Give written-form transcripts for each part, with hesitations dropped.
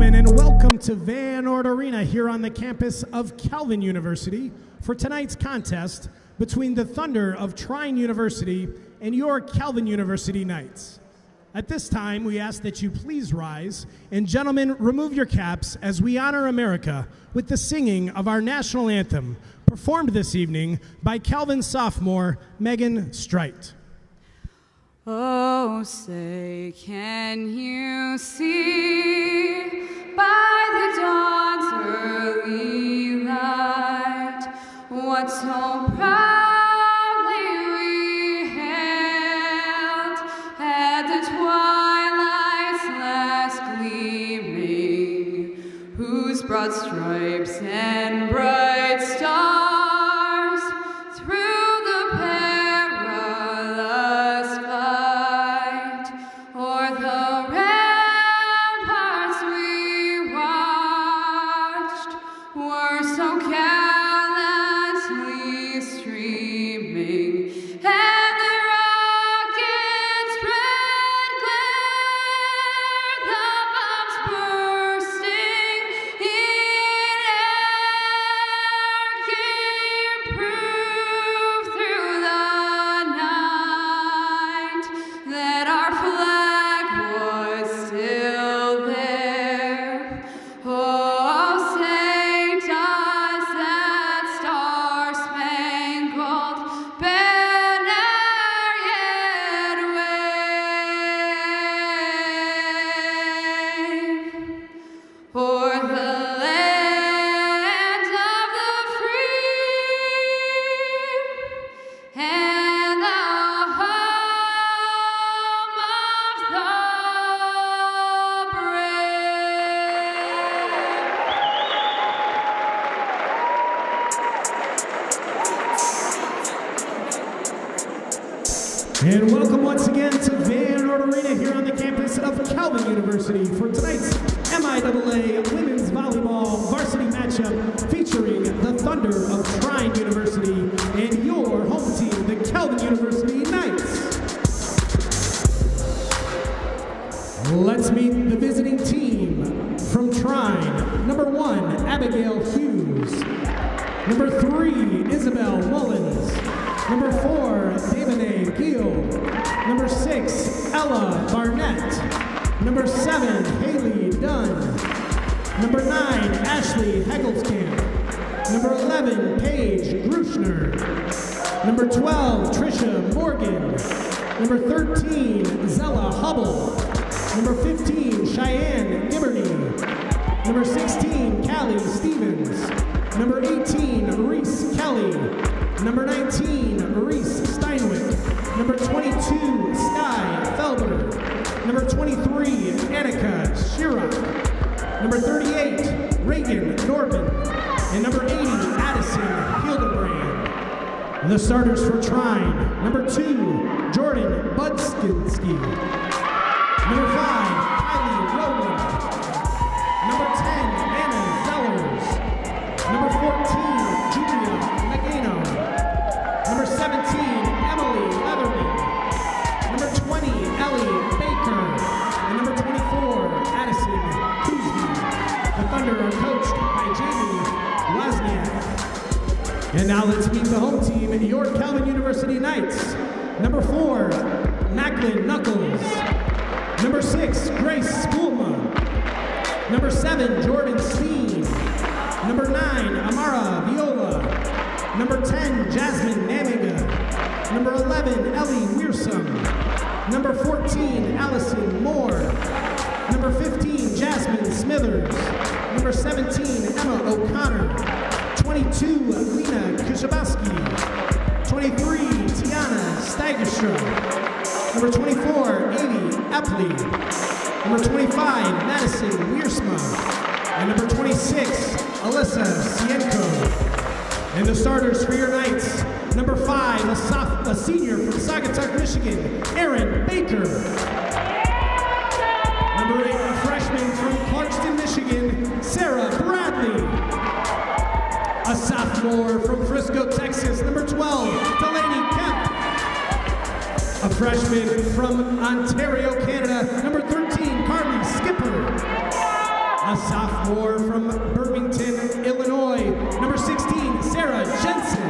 gentlemen, and welcome to Van Ord Arena here on the campus of Calvin University for tonight's contest between the Thunder of Trine University and your Calvin University Knights. At this time, we ask that you please rise, and gentlemen, remove your caps as we honor America with the singing of our national anthem, performed this evening by Calvin sophomore Megan Strite. Oh, say, can you see by the dawn's early light what so proudly we hailed at the twilight's last gleaming, whose broad stripes and bright stars through the perilous fight o'er the ramparts we watched were so gallantly streaming, and the rockets' red glare, the bombs bursting in air, gave proof through the night that our flag was still there. Oh, say does that star-spangled banner yet wave o'er the land of the free and the home of the And welcome once again to Van Ord Arena here on the campus of Calvin University for tonight's MIAA Women's Volleyball Varsity matchup featuring the Thunder of Trine University and your home team, the Calvin University Knights. Let's meet the visiting team from Trine. Number 1, Abigail Hughes. Number 3, Isabel Mullins. Number 4, David Gill. Number 6, Ella Barnett. Number 7, Haley Dunn. Number 9, Ashley Hegelskamp. Number 11, Paige Grushner. Number 12, Trisha Morgan. Number 13, Zella Hubble. Number 15, Cheyenne Gibberty. Number 16, Callie Stevens. Number 18, Reese Kelly. Number 19, Reese Steinwick. Number 22, Sky Felber. Number 23, Annika Schirach. Number 38, Reagan Norman. And number 80, Addison Hildebrand. The starters for Trine. Number 2, Jordan Budskinsky. Number 5, Kylie Rowland. Number 10, Anna Zellers. Number 14, Julia Magano. Number 17, Emily Leatherman. Number 20, Ellie Baker. And number 24, Addison Kuzma. The Thunder are coached by Jamie Wozniak. And now let's meet the home team, your Calvin University Knights. Number 4, Macklin Knuckles. Number 6, Grace Spoolma. Number 7, Jordan Steen. Number 9, Amara Viola. Number 10, Jasmine Namiga. Number 11, Ellie Wearsome. Number 14, Allison Moore. Number 15, Jasmine Smithers. Number 17, Emma O'Connor. 22, Lena Kushabowski. 23, Tiana Steigerstra. Number 24, Amy Epley. Number 25, Madison Wiersma. And number 26, Alyssa Sienko. And the starters for your Knights. Number 5, a senior from Saugatuck, Michigan, Erin Baker. Number 8, a freshman from Clarkston, Michigan, Sarah Bradley. A sophomore from Frisco, Texas, number 12, Delaney Kemp. A freshman from Ontario, Canada, number 13, Carly Skipper. A A sophomore from Birmingham, Illinois, number 16, Sarah Jensen.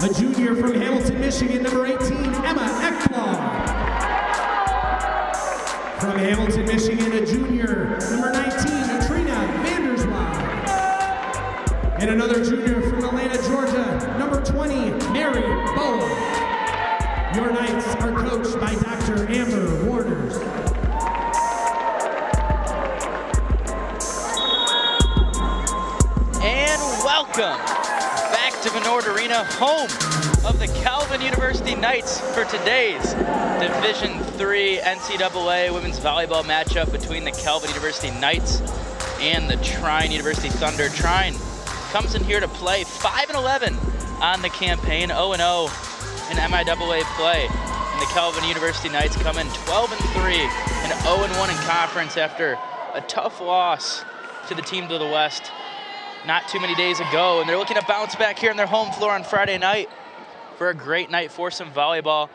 A junior from Hamilton, Michigan, number 18, Emma Ekblom. From Hamilton, Michigan, a junior, number 19, Trine. And another junior from Atlanta, Georgia, number 20, Mary Boa. Your Knights are coached by Dr. Amber Warners. And welcome back to Vennord Arena, home of the Calvin University Knights for today's Division III NCAA women's volleyball matchup between the Calvin University Knights and the Trine University Thunder. Trine comes in here to play 5-11 on the campaign, 0-0 in MIAA play. And the Calvin University Knights come in 12-3 and 0-1 in conference after a tough loss to the team to the west not too many days ago. And they're looking to bounce back here on their home floor on Friday night for a great night for some volleyball.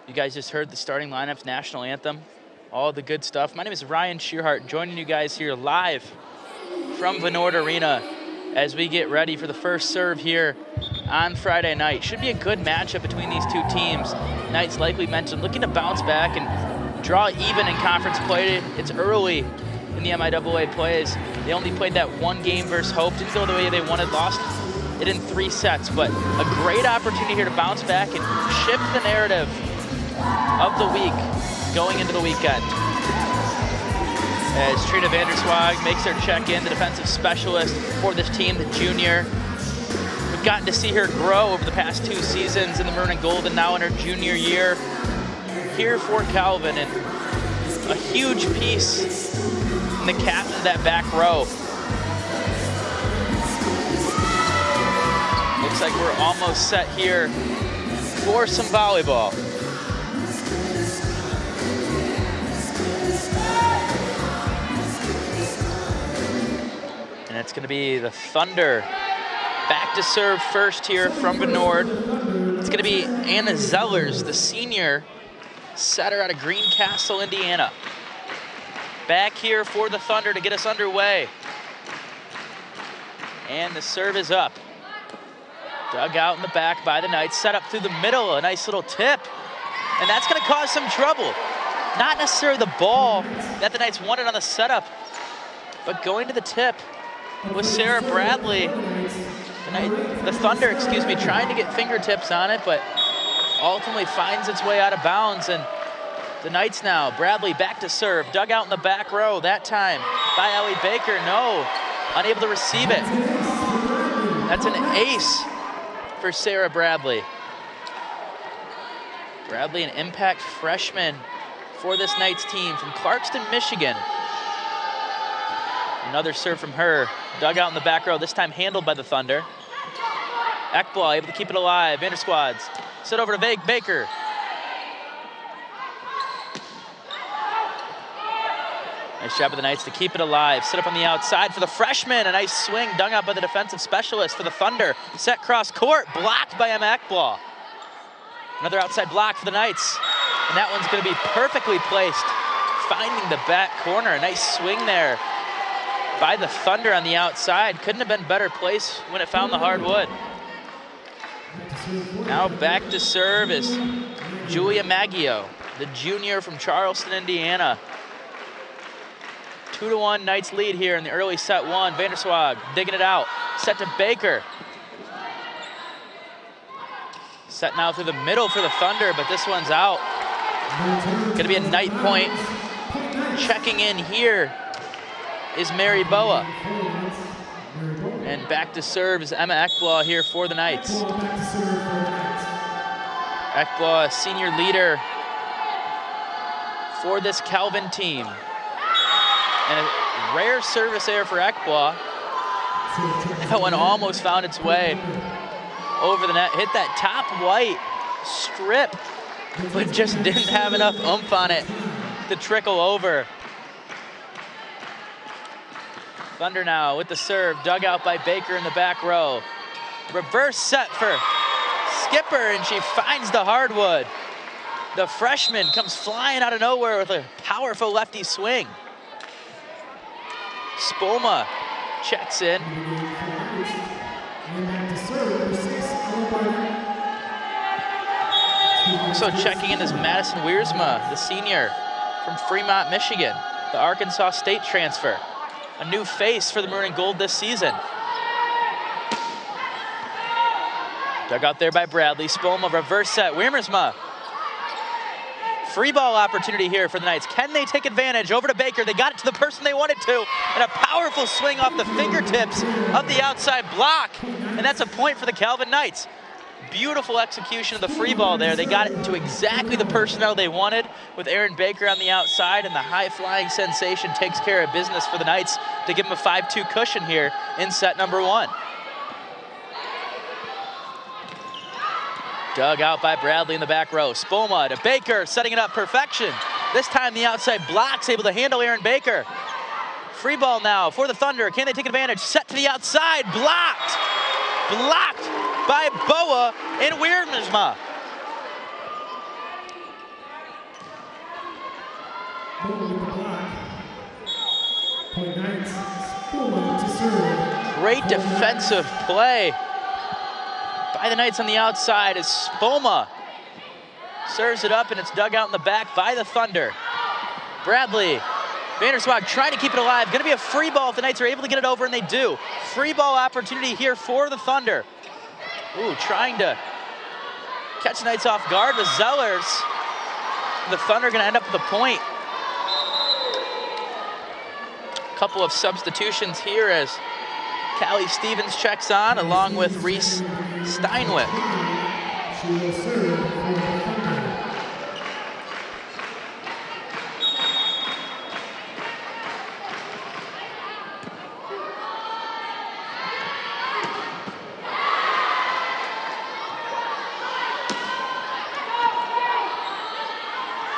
You guys just heard the starting lineups, national anthem, all the good stuff. My name is Ryan Shearhart, joining you guys here live from Vennord Arena as we get ready for the first serve here on Friday night. Should be a good matchup between these two teams. Knights, like we mentioned, looking to bounce back and draw even in conference play. It's early in the MIAA plays. They only played that one game versus Hope. Didn't go the way they wanted, lost it in 3 sets, but a great opportunity here to bounce back and shift the narrative of the week going into the weekend. As Trine makes her check-in, the defensive specialist for this team, the junior. We've gotten to see her grow over the past 2 seasons in the maroon and gold, and now in her junior year here for Calvin, and a huge piece in the captain of that back row. Looks like we're almost set here for some volleyball. And it's going to be the Thunder back to serve first here from Vennord. It's going to be Anna Zellers, the senior setter out of Greencastle, Indiana. Back here for the Thunder to get us underway. And the serve is up. Dug out in the back by the Knights, set up through the middle, a nice little tip. And that's going to cause some trouble. Not necessarily the ball that the Knights wanted on the setup, but going to the tip with Sarah Bradley. The Thunder, trying to get fingertips on it, but ultimately finds its way out of bounds. And the Knights now, Bradley back to serve, dug out in the back row, that time by Ellie Baker, no, unable to receive it. That's an ace for Sarah Bradley. Bradley, an impact freshman for this Knights team from Clarkston, Michigan. Another serve from her, dug out in the back row, this time handled by the Thunder. Ekblom able to keep it alive, Vandersquads, sit over to Baker. Nice job of the Knights to keep it alive. Sit up on the outside for the freshman. A nice swing dug out by the defensive specialist for the Thunder. Set cross court, blocked by Emma Ekblom. Another outside block for the Knights. And that one's going to be perfectly placed, finding the back corner. A nice swing there by the Thunder on the outside. Couldn't have been better placed when it found the hardwood. Now back to serve is Julia Maggio, the junior from Charleston, Indiana. 2-1 Knights lead here in the early set one. Vanderswag digging it out. Set to Baker. Set now through the middle for the Thunder, but this one's out. Gonna be a Knight point. Checking in here is Mary Boa. And back to serve is Emma Ekblom here for the Knights. Ekblom, a senior leader for this Calvin team. And a rare service error for Ekblom. That one almost found its way over the net. Hit that top white strip, but just didn't have enough oomph on it to trickle over. Thunder now with the serve, dug out by Baker in the back row. Reverse set for Skipper, and she finds the hardwood. The freshman comes flying out of nowhere with a powerful lefty swing. Spolma checks in. Also checking in is Madison Wiersma, the senior from Fremont, Michigan, the Arkansas State transfer. A new face for the Maroon and Gold this season. Dug out there by Bradley. Spolma, reverse set. Wiersma. Free ball opportunity here for the Knights. Can they take advantage? Over to Baker. They got it to the person they wanted to. And a powerful swing off the fingertips of the outside block. And that's a point for the Calvin Knights. Beautiful execution of the free ball there. They got it to exactly the personnel they wanted with Aaron Baker on the outside, and the high-flying sensation takes care of business for the Knights to give them a 5-2 cushion here in set number 1. Dug out by Bradley in the back row. Spolma to Baker, setting it up perfection. This time the outside block's able to handle Aaron Baker. Free ball now for the Thunder. Can they take advantage? Set to the outside, blocked! Blocked by Boa and Wiersma. Great defensive play by the Knights on the outside as Spolma serves it up, and it's dug out in the back by the Thunder. Bradley, Vanderswag trying to keep it alive. Going to be a free ball if the Knights are able to get it over, and they do. Free ball opportunity here for the Thunder. Ooh, trying to catch the Knights off guard with Zellers. The Thunder going to end up with a point. Couple of substitutions here as Callie Stevens checks on along with Reese Steinwick.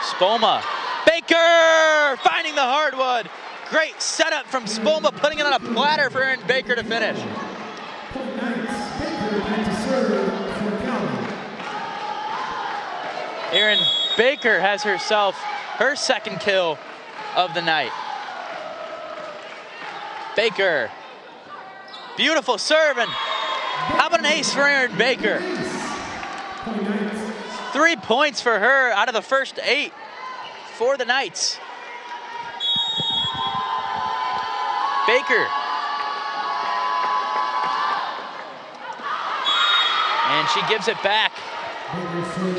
Spolma, Baker finding the hardwood. Great setup from Spolma, putting it on a platter for Aaron Baker to finish. Aaron Baker has herself her second kill of the night. Baker, beautiful serve, and how about an ace for Aaron Baker? 3 points for her out of the first 8 for the Knights. Baker. And she gives it back.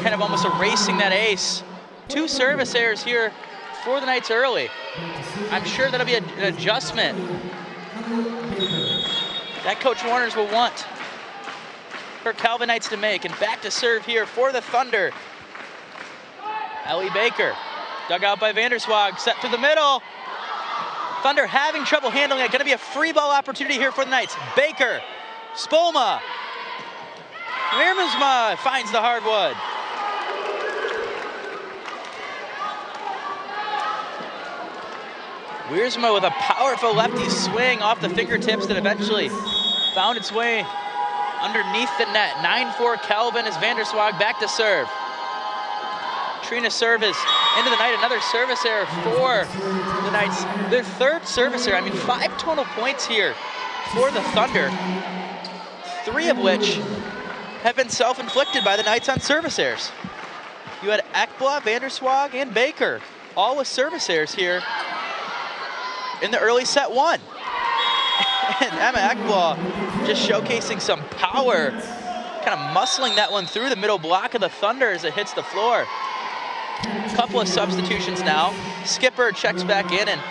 Kind of almost erasing that ace. 2 service errors here for the Knights early. I'm sure that'll be an adjustment that Coach Warners will want for Calvin Knights to make. And back to serve here for the Thunder. Ellie Baker, dug out by Vanderswag, set to the middle. Thunder having trouble handling it. Going to be a free ball opportunity here for the Knights. Baker, Spolma, Wiersma finds the hardwood. Wiersma with a powerful lefty swing off the fingertips that eventually found its way underneath the net. 9-4 Calvin as Vanderswag back to serve. Trine service into the night, another service error for the Knights. Their 3rd service error. I mean, 5 total points here for the Thunder, 3 of which have been self-inflicted by the Knights on service errors. You had Ekblad, Vanderswag, and Baker, all with service errors here in the early set 1. And Emma Ekblad just showcasing some power, kind of muscling that one through the middle block of the Thunder as it hits the floor. Couple of substitutions now. Skipper checks back in, and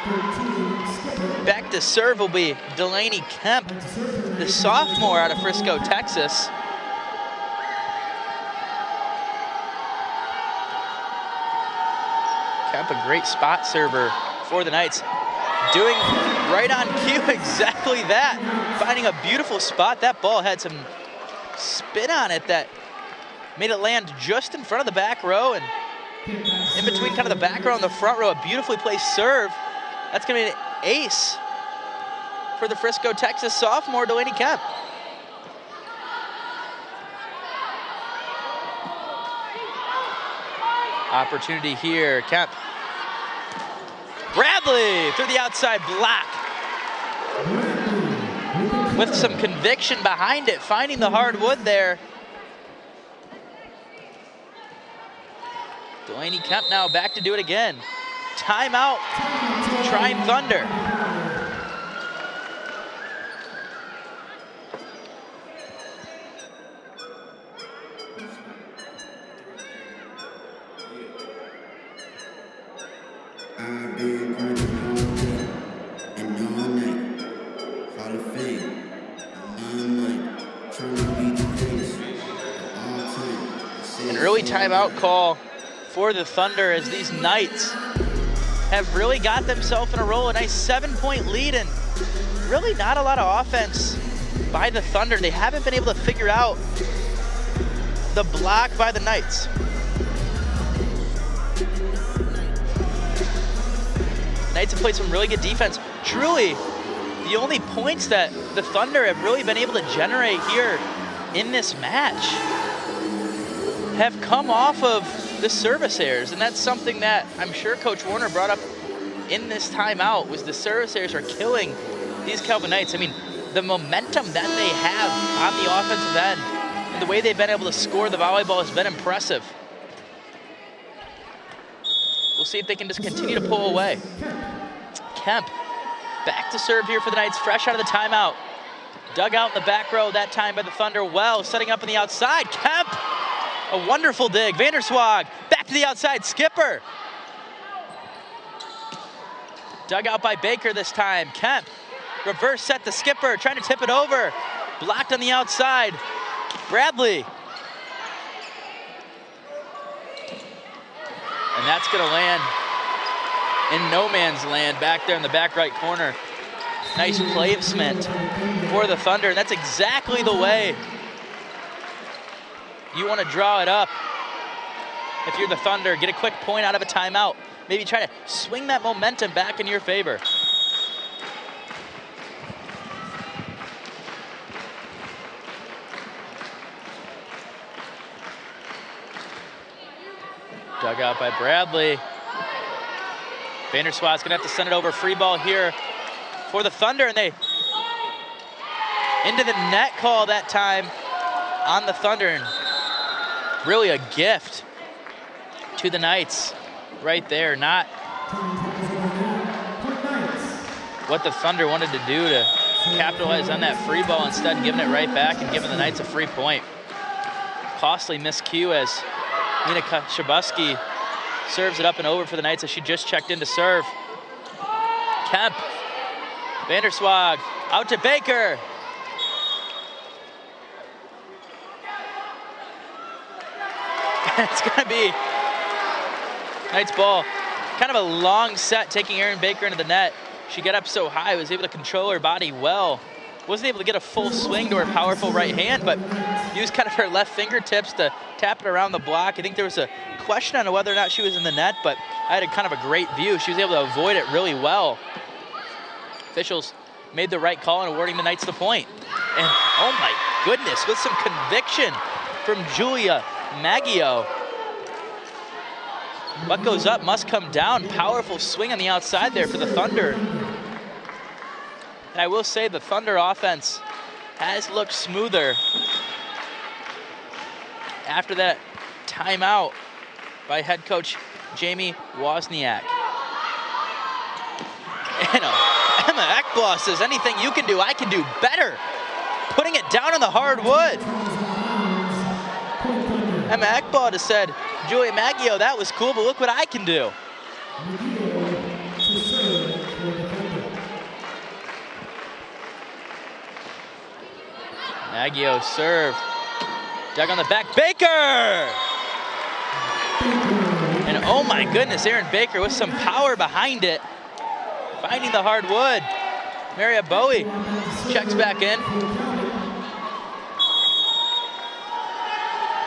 back to serve will be Delaney Kemp, the sophomore out of Frisco, Texas. Kemp, a great spot server for the Knights. Doing right on cue exactly that. Finding a beautiful spot. That ball had some spin on it that made it land just in front of the back row, and in between kind of the back row and the front row, a beautifully placed serve. That's going to be an ace for the Frisco, Texas sophomore, Delaney Kemp. Opportunity here, Kemp. Bradley through the outside block. with some conviction behind it, finding the hardwood there. Delaney Kemp now back to do it again. Timeout, Trine Thunder. I've been grinding all day and all night. Hall of Fame, limelight, trying to be the greatest of all time. An early timeout call for the Thunder as these Knights have really got themselves in a roll. A nice 7-point lead and really not a lot of offense by the Thunder. They haven't been able to figure out the block by the Knights. Knights have played some really good defense. Truly, the only points that the Thunder have really been able to generate here in this match have come off of the service errors, and that's something that I'm sure Coach Warner brought up in this timeout, was the service errors are killing these Calvin Knights. I mean, the momentum that they have on the offensive end and the way they've been able to score the volleyball has been impressive. We'll see if they can just continue to pull away. Kemp back to serve here for the Knights, fresh out of the timeout. Dug out in the back row that time by the Thunder. Well, setting up on the outside. Kemp, a wonderful dig. Vanderswag back to the outside. Skipper. Dug out by Baker this time. Kemp, reverse set to Skipper, trying to tip it over. Blocked on the outside. Bradley. And that's gonna land in no man's land back there in the back right corner. Nice placement for the Thunder. And that's exactly the way you want to draw it up. If you're the Thunder, get a quick point out of a timeout. Maybe try to swing that momentum back in your favor. Dug out by Bradley. Vanderswat's gonna have to send it over. Free ball here for the Thunder, and they into the net call that time on the Thunder. And really a gift to the Knights right there. Not what the Thunder wanted to do to capitalize on that free ball, instead giving it right back and giving the Knights a free point. Costly miscue as Nina Shabuski serves it up and over for the Knights as she just checked in to serve. Kemp, Vanderswag, out to Baker. It's gonna be Knights ball. Kind of a long set, taking Erin Baker into the net. She got up so high, was able to control her body well. Wasn't able to get a full swing to her powerful right hand, but used kind of her left fingertips to tap it around the block. I think there was a question on whether or not she was in the net, but I had a kind of a great view. She was able to avoid it really well. Officials made the right call in awarding the Knights the point. And oh my goodness, with some conviction from Julia Maggio. What goes up must come down. Powerful swing on the outside there for the Thunder. And I will say the Thunder offense has looked smoother after that timeout by head coach Jamie Wozniak. And Emma Ekblad says, anything you can do, I can do better. Putting it down on the hardwood. Emma Ekblad has said, Julia Maggio, that was cool, but look what I can do. Maggio serve. Dug on the back. Baker! And oh my goodness, Erin Baker with some power behind it. Finding the hardwood. Maria Bowie checks back in.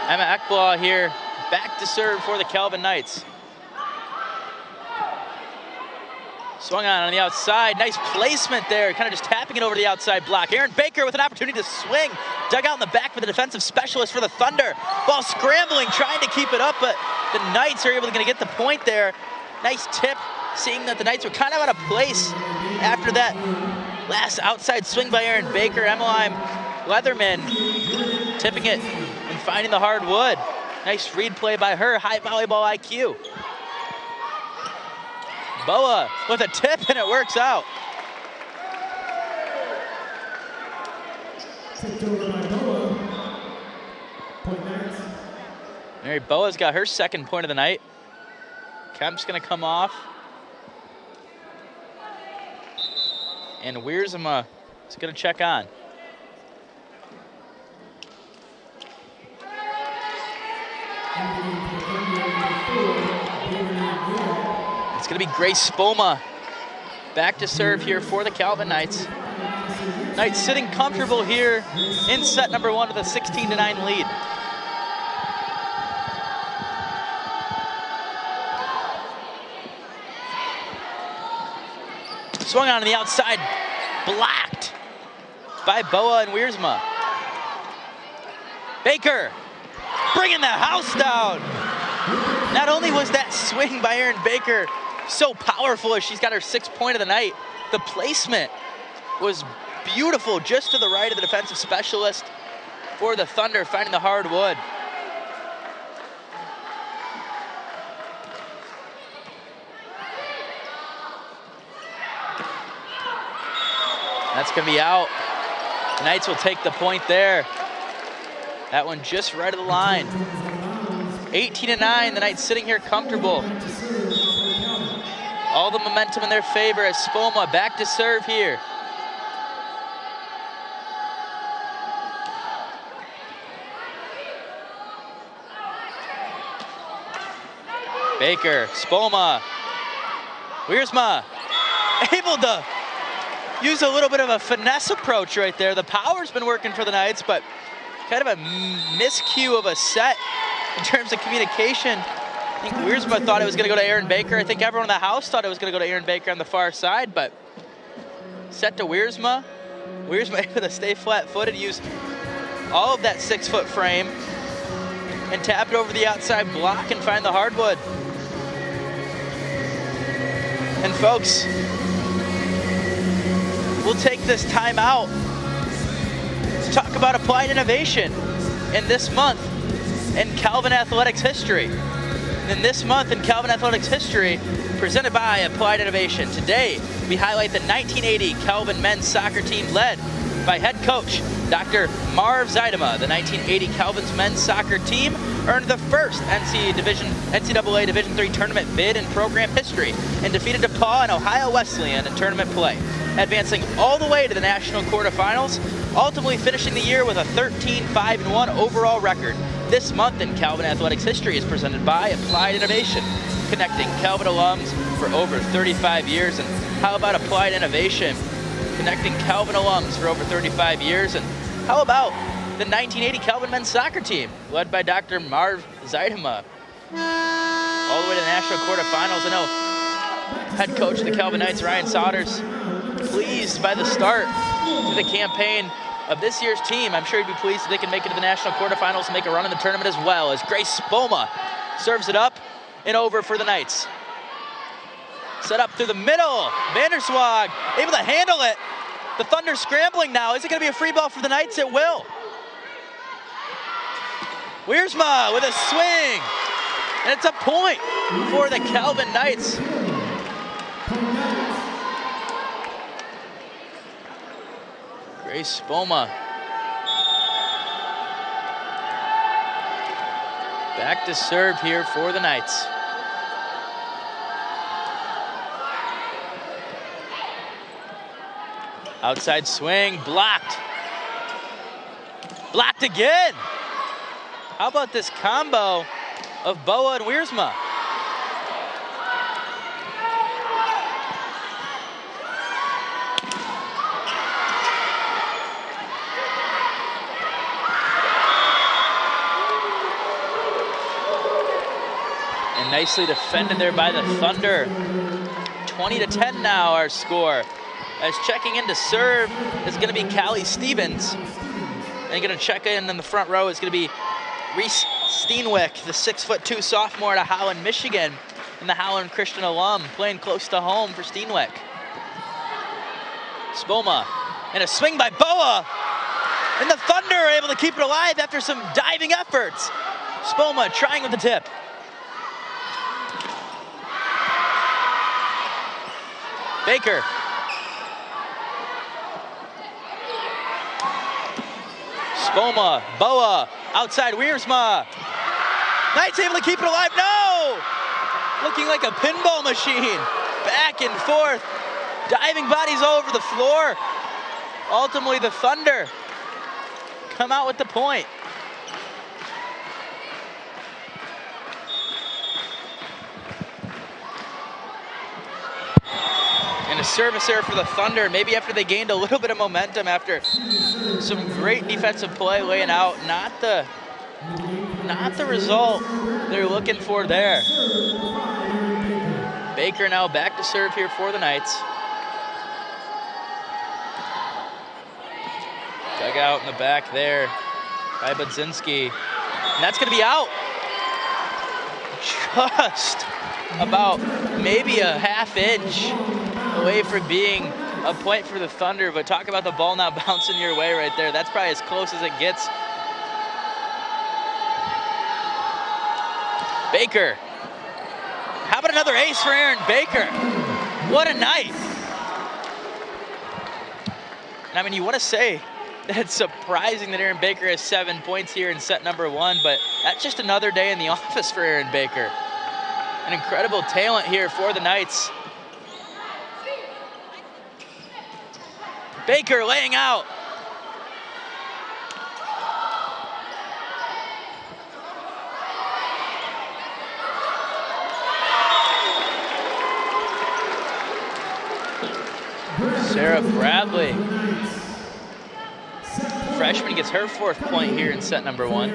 Emma Ekblad here, back to serve for the Calvin Knights. Swung on the outside, nice placement there, kind of just tapping it over the outside block. Erin Baker with an opportunity to swing, dug out in the back for the defensive specialist for the Thunder. Ball scrambling, trying to keep it up, but the Knights are able to get the point there. Nice tip, seeing that the Knights were kind of out of place after that Last outside swing by Erin Baker. Emmeline Leatherman tipping it and finding the hard wood. Nice read play by her, high volleyball IQ. Boa with a tip and it works out. Tipped over by Boa. Point Knights. Mary Boa's got her second point of the night. Kemp's gonna come off. And Wiersma is gonna check on. It's gonna be Grace Spoma back to serve here for the Calvin Knights. Knights sitting comfortable here in set number 1 with a 16-9 lead. Swung on the outside, blocked by Boa and Wiersma. Baker bringing the house down. Not only was that swing by Erin Baker so powerful as she's got her 6th point of the night, the placement was beautiful just to the right of the defensive specialist for the Thunder, finding the hard wood. That's gonna be out. The Knights will take the point there. That one just right of the line. 18-9, the Knights sitting here comfortable. All the momentum in their favor as Spoma back to serve here. Baker, Spoma, Wiersma, able to use a little bit of a finesse approach right there. The power's been working for the Knights, but kind of a miscue of a set in terms of communication. I think Wiersma thought it was gonna go to Erin Baker. I think everyone in the house thought it was gonna go to Erin Baker on the far side, but set to Wiersma. Wiersma able to stay flat-footed, use all of that 6-foot frame and tap it over the outside block and find the hardwood. And folks, we'll take this time out to talk about applied innovation in this month in Calvin Athletics history. And this month in Calvin Athletics history, presented by Applied Innovation. Today, we highlight the 1980 Calvin men's soccer team led by head coach Dr. Marv Zeidema. The 1980 Calvin's men's soccer team earned the first NCAA Division III tournament bid in program history and defeated DePaul and Ohio Wesleyan in tournament play, advancing all the way to the national quarterfinals, ultimately finishing the year with a 13-5-1 overall record. This month in Calvin Athletics history is presented by Applied Innovation, connecting Calvin alums for over 35 years. And how about Applied Innovation connecting Calvin alums for over 35 years? And how about the 1980 Calvin men's soccer team, led by Dr. Marv Zeidema, all the way to the national quarterfinals? I know head coach of the Calvin Knights, Ryan Souders, pleased by the start to the campaign of this year's team. I'm sure he'd be pleased if they can make it to the national quarterfinals and make a run in the tournament as well, as Grace Spoma serves it up and over for the Knights. Set up through the middle. Vanderswag able to handle it. The Thunder scrambling now. Is it going to be a free ball for the Knights? It will. Wiersma with a swing. And it's a point for the Calvin Knights. Grace Spoma back to serve here for the Knights. Outside swing, blocked. Blocked again. How about this combo of Boa and Wiersma? And nicely defended there by the Thunder. 20-10 now our score. As checking in to serve is going to be Callie Stevens. And going to check in the front row is going to be Reese Steenwick, the 6'2" sophomore out of Holland, Michigan, and the Holland Christian alum, playing close to home for Steenwick. Spoma, and a swing by Boa. And the Thunder are able to keep it alive after some diving efforts. Spoma trying with the tip. Baker. Spoma, Boa, outside Wiersma. Knights able to keep it alive, no! Looking like a pinball machine. Back and forth, diving bodies all over the floor. Ultimately, the Thunder come out with the point. And a service error for the Thunder, maybe after they gained a little bit of momentum after some great defensive play laying out. Not the result they're looking for there. Baker now back to serve here for the Knights. Dug out in the back there by Budzinski. And that's gonna be out. Just about maybe a half inch away from being a point for the Thunder, but talk about the ball not bouncing your way right there. That's probably as close as it gets. Baker. How about another ace for Aaron Baker? What a night. And I mean, you want to say that it's surprising that Aaron Baker has 7 points here in set number 1, but that's just another day in the office for Aaron Baker. An incredible talent here for the Knights. Baker laying out. Sarah Bradley, freshman, gets her 4th point here in set number 1.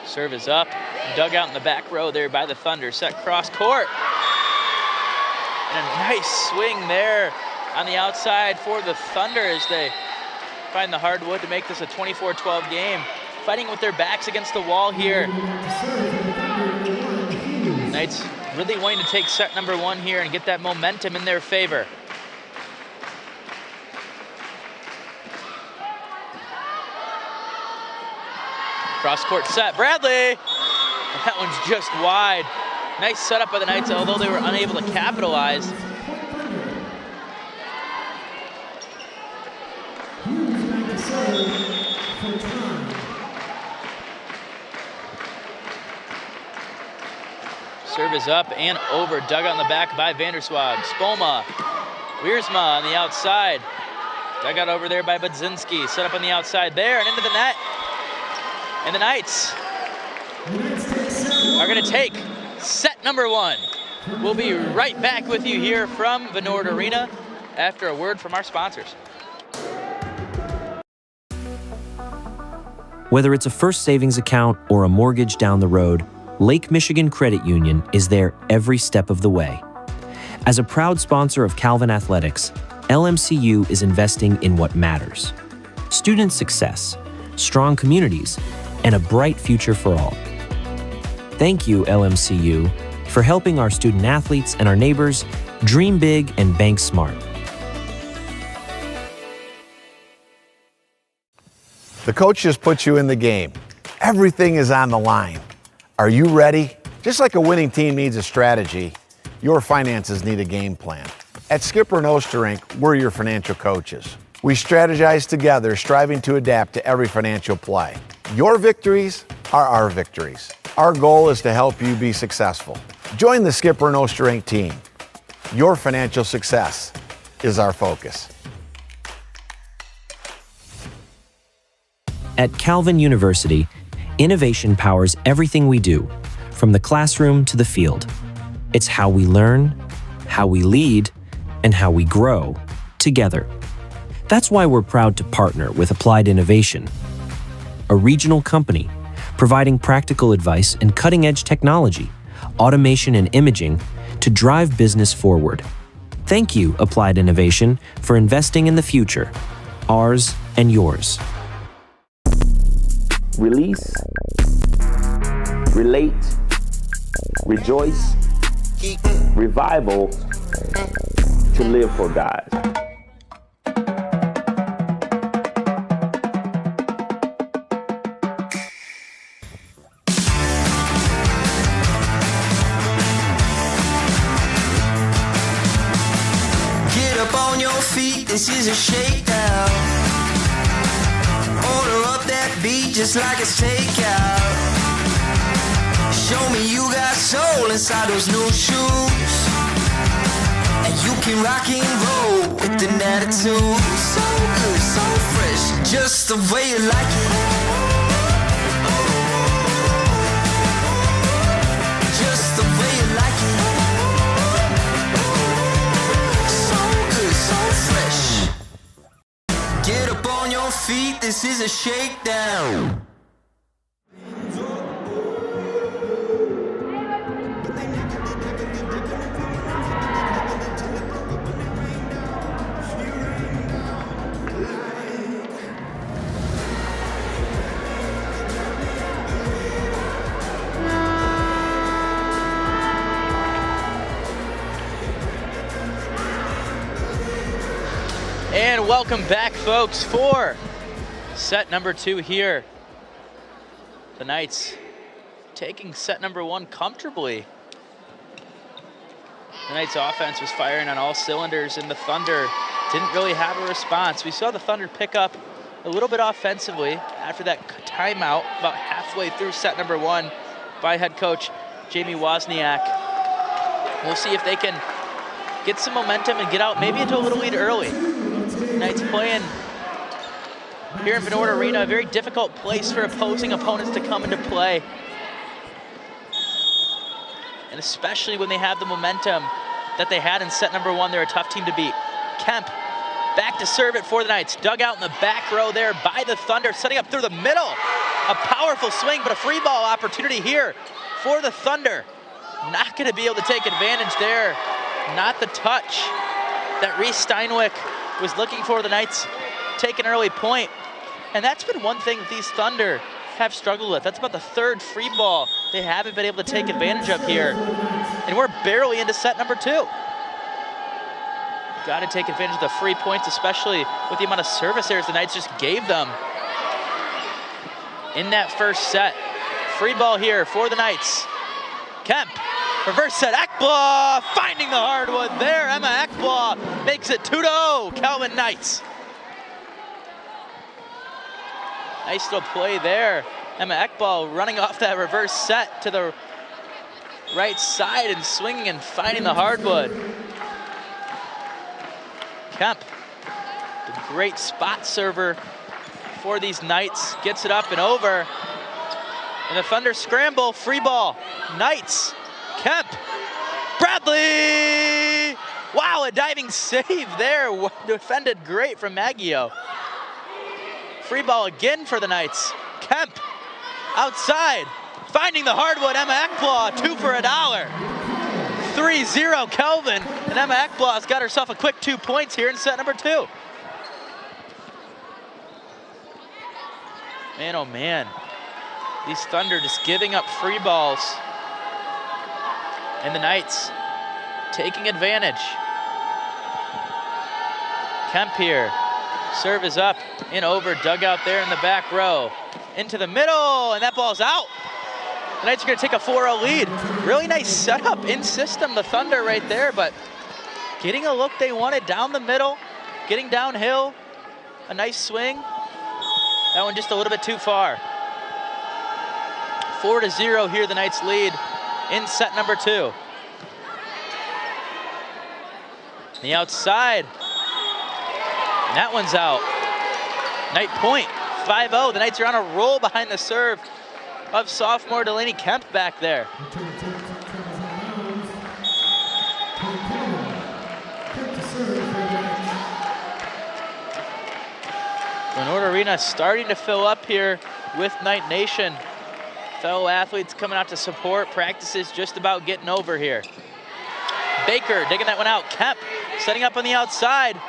Serve is up, dug out in the back row there by the Thunder, set cross court. And a nice swing there on the outside for the Thunder as they find the hardwood to make this a 24-12 game. Fighting with their backs against the wall here. Knights really wanting to take set number 1 here and get that momentum in their favor. Cross-court set, Bradley! And that one's just wide. Nice setup by the Knights, although they were unable to capitalize. Serve is up and over, dug out in the back by Vanderswag. Spoma, Wiersma on the outside. Dug out over there by Budzinski, set up on the outside there and into the net. And the Knights are gonna take set number 1. We'll be right back with you here from Vinord Arena after a word from our sponsors. Whether it's a first savings account or a mortgage down the road, Lake Michigan Credit Union is there every step of the way. As a proud sponsor of Calvin Athletics, LMCU is investing in what matters: student success, strong communities, and a bright future for all. Thank you, LMCU, for helping our student athletes and our neighbors dream big and bank smart. The coach just put you in the game. Everything is on the line. Are you ready? Just like a winning team needs a strategy, your finances need a game plan. At Skipper and Osterink, we're your financial coaches. We strategize together, striving to adapt to every financial play. Your victories are our victories. Our goal is to help you be successful. Join the Skipper and Osterink team. Your financial success is our focus. At Calvin University, innovation powers everything we do, from the classroom to the field. It's how we learn, how we lead, and how we grow together. That's why we're proud to partner with Applied Innovation, a regional company providing practical advice and cutting-edge technology, automation and imaging to drive business forward. Thank you, Applied Innovation, for investing in the future, ours and yours. Release, relate, rejoice, revival to live for God. Get up on your feet, this is a shakedown. Order up that beat just like it's takeout. Show me you got soul inside those new shoes. And you can rock and roll with an attitude. So good, so fresh, just the way you like it. Just the way you like it. So good, so fresh. Get up on your feet, this is a shakedown. And welcome back, folks, for set number 2 here. The Knights taking set number 1 comfortably. The Knights offense was firing on all cylinders, and the Thunder didn't really have a response. We saw the Thunder pick up a little bit offensively after that timeout about halfway through set number 1 by head coach Jamie Wozniak. We'll see if they can get some momentum and get out maybe into a little lead early. Knights playing here in Venort Arena, a very difficult place for opposing opponents to come into play. And especially when they have the momentum that they had in set number 1, they're a tough team to beat. Kemp back to serve it for the Knights. Dug out in the back row there by the Thunder, setting up through the middle. A powerful swing, but a free ball opportunity here for the Thunder. Not gonna be able to take advantage there. Not the touch that Reese Steinwick was looking for. The Knights take an early point. And that's been one thing that these Thunder have struggled with. That's about the 3rd free ball they haven't been able to take advantage of here. And we're barely into set number 2. Got to take advantage of the free points, especially with the amount of service errors the Knights just gave them in that first set. Free ball here for the Knights. Kemp, reverse set, Ekblaw finding the hardwood there. Emma Ekblaw makes it 2-0, Calvin Knights. Nice little play there. Emma Ekblaw running off that reverse set to the right side and swinging and finding the hardwood. Kemp, the great spot server for these Knights, gets it up and over. And the Thunder scramble, free ball, Knights, Kemp, Bradley! Wow, a diving save there, defended great from Maggio. Free ball again for the Knights. Kemp, outside, finding the hardwood, Emma Ekblaw, 2 for $1. 3-0 Kelvin, and Emma Ekblaw's got herself a quick 2 points here in set number 2. Man, oh man, these Thunder just giving up free balls. And the Knights taking advantage. Kemp here, serve is up and over, dug out there in the back row. Into the middle, and that ball's out. The Knights are gonna take a 4-0 lead. Really nice setup in system, the Thunder right there, but getting a look they wanted down the middle, getting downhill, a nice swing. That one just a little bit too far. 4-0 here, the Knights lead in set number 2. The outside, and that one's out. Knight point, 5-0. The Knights are on a roll behind the serve of sophomore Delaney Kemp back there. Venort Arena starting to fill up here with Knight Nation. Fellow athletes coming out to support. Practices just about getting over here. Baker digging that one out. Kemp setting up on the outside.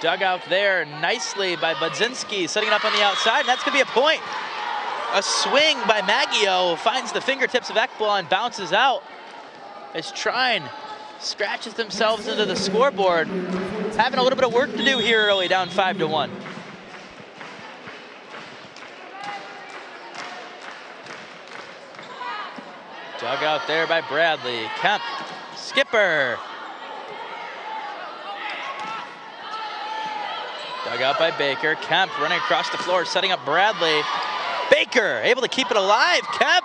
Dug out there nicely by Budzinski, setting it up on the outside, and that's gonna be a point. A swing by Maggio finds the fingertips of Ekblaw and bounces out. as Trine scratches themselves into the scoreboard. Having a little bit of work to do here early, down 5-1. Dug out there by Bradley. Kemp, skipper. Dug out by Baker. Kemp running across the floor, setting up Bradley. Baker able to keep it alive. Kemp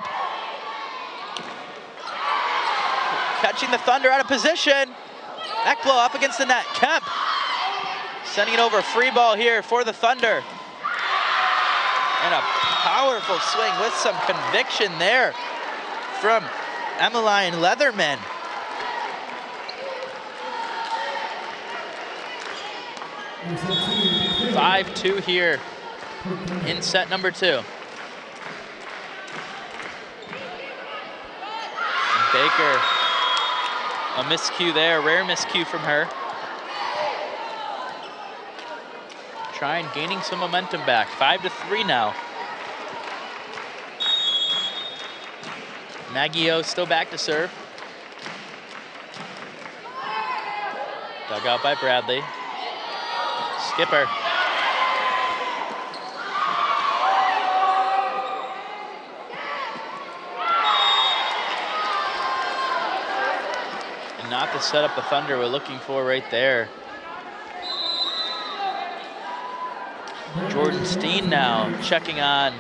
catching the Thunder out of position. Ekblad up against the net. Kemp sending it over. Free ball here for the Thunder. And a powerful swing with some conviction there from Emmeline Leatherman. Five 5-2 here in set number 2. And Baker, a miscue there, rare miscue from her. Trine gaining some momentum back, 5-3 now. Maggio still back to serve. Dug out by Bradley. Skipper. And not the setup the Thunder were looking for right there. Jordan Steen now checking on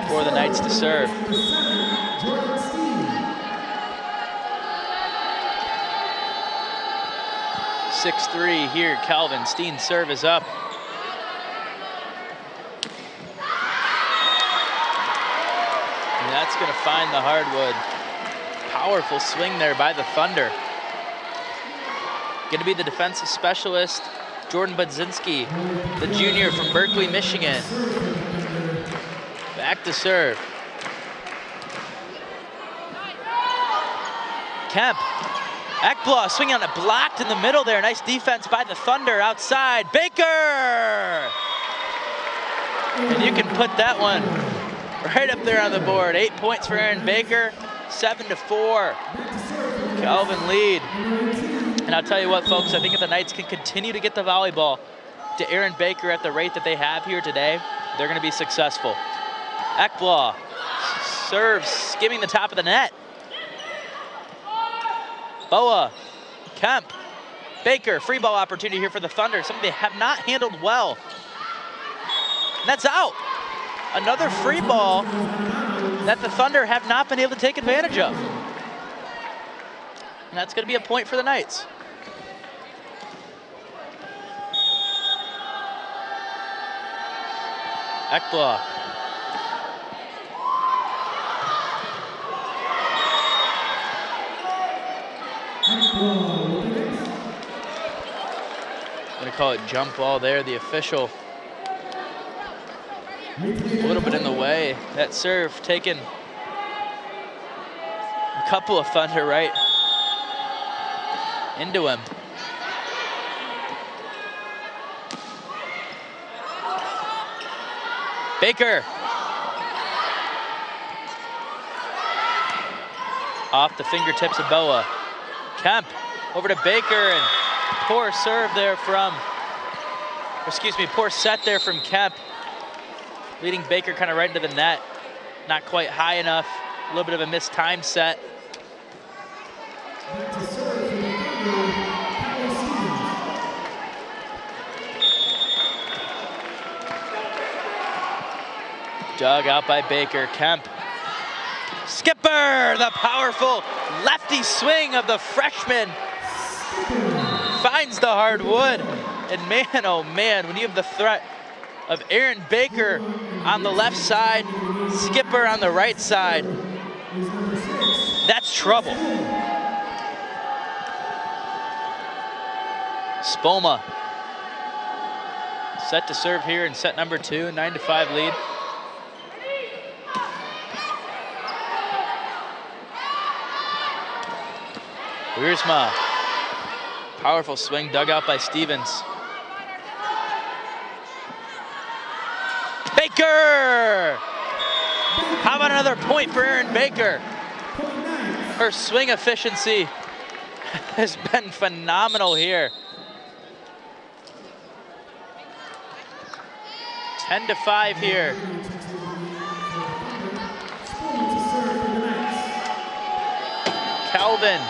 for the Knights to serve. 6-3 here, Calvin. Steen's serve is up. And that's gonna find the hardwood. Powerful swing there by the Thunder. Gonna be the defensive specialist, Jordan Budzinski, the junior from Berkeley, Michigan. Back to serve. Kemp. Ekblad swinging on it, blocked in the middle there. Nice defense by the Thunder outside. Baker! And you can put that one right up there on the board. 8 points for Erin Baker, 7-4. Calvin lead. And I'll tell you what, folks, I think if the Knights can continue to get the volleyball to Erin Baker at the rate that they have here today, they're gonna be successful. Ekblad serves, skimming the top of the net. Boa, Kemp, Baker, free ball opportunity here for the Thunder, something they have not handled well. And that's out. Another free ball that the Thunder have not been able to take advantage of. And that's gonna be a point for the Knights. Ekblad. Gonna call it jump ball there, the official. A little bit in the way. That serve taken a couple of Thunder right into him. Baker. Off the fingertips of Boa. Kemp over to Baker, and poor serve there from, poor set there from Kemp. Leading Baker kind of right into the net. Not quite high enough. A little bit of a mistimed set. Dug out by Baker. Kemp. Skipper, the powerful lefty swing of the freshman. Finds the hardwood. And man, oh man, when you have the threat of Erin Baker on the left side, Skipper on the right side, that's trouble. Spoma set to serve here in set number 2, 9-5 lead. Wiersma, powerful swing dug out by Stevens. Baker! How about another point for Erin Baker? Her swing efficiency has been phenomenal here. 10-5 here. Calvin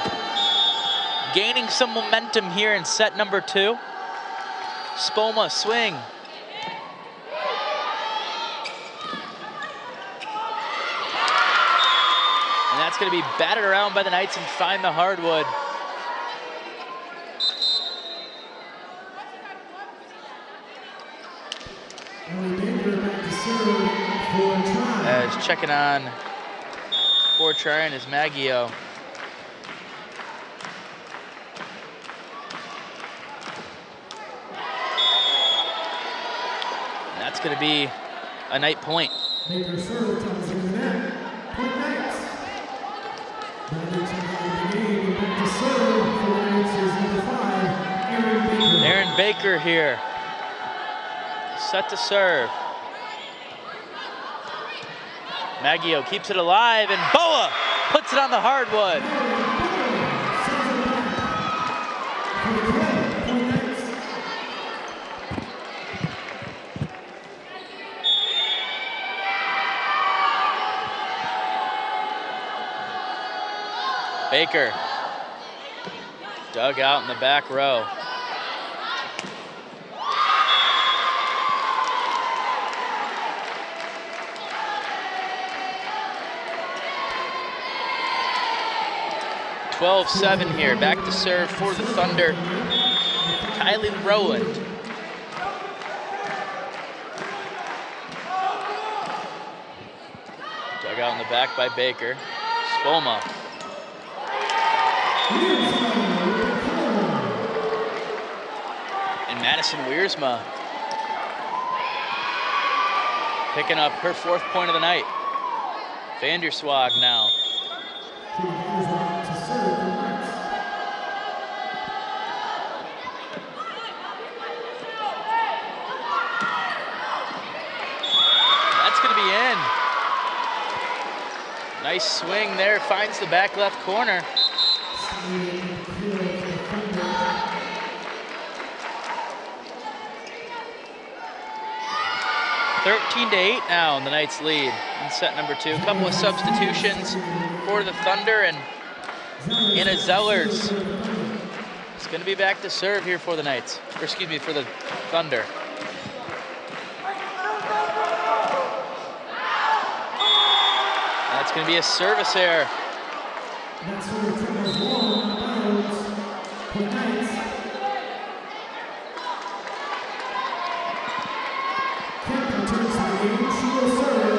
gaining some momentum here in set number 2. Spoma swing. And that's going to be batted around by the Knights and find the hardwood. As checking on for Trine is Maggio. And that's going to be a Knight point. Aaron Baker here, set to serve. Maggio keeps it alive, and Boa puts it on the hardwood. Baker dug out in the back row. (12-7) here, back to serve for the Thunder. Kylie Rowland. Dug out in the back by Baker. Spoma. And Madison Wiersma picking up her 4th point of the night. Vanderswag now. That's going to be in. Nice swing there, finds the back left corner. 13-8 now in the Knights lead in set number 2. A couple of substitutions for the Thunder, and Anna Zellers is going to be back to serve here for the Knights, or excuse me, for the Thunder. That's going to be a service error.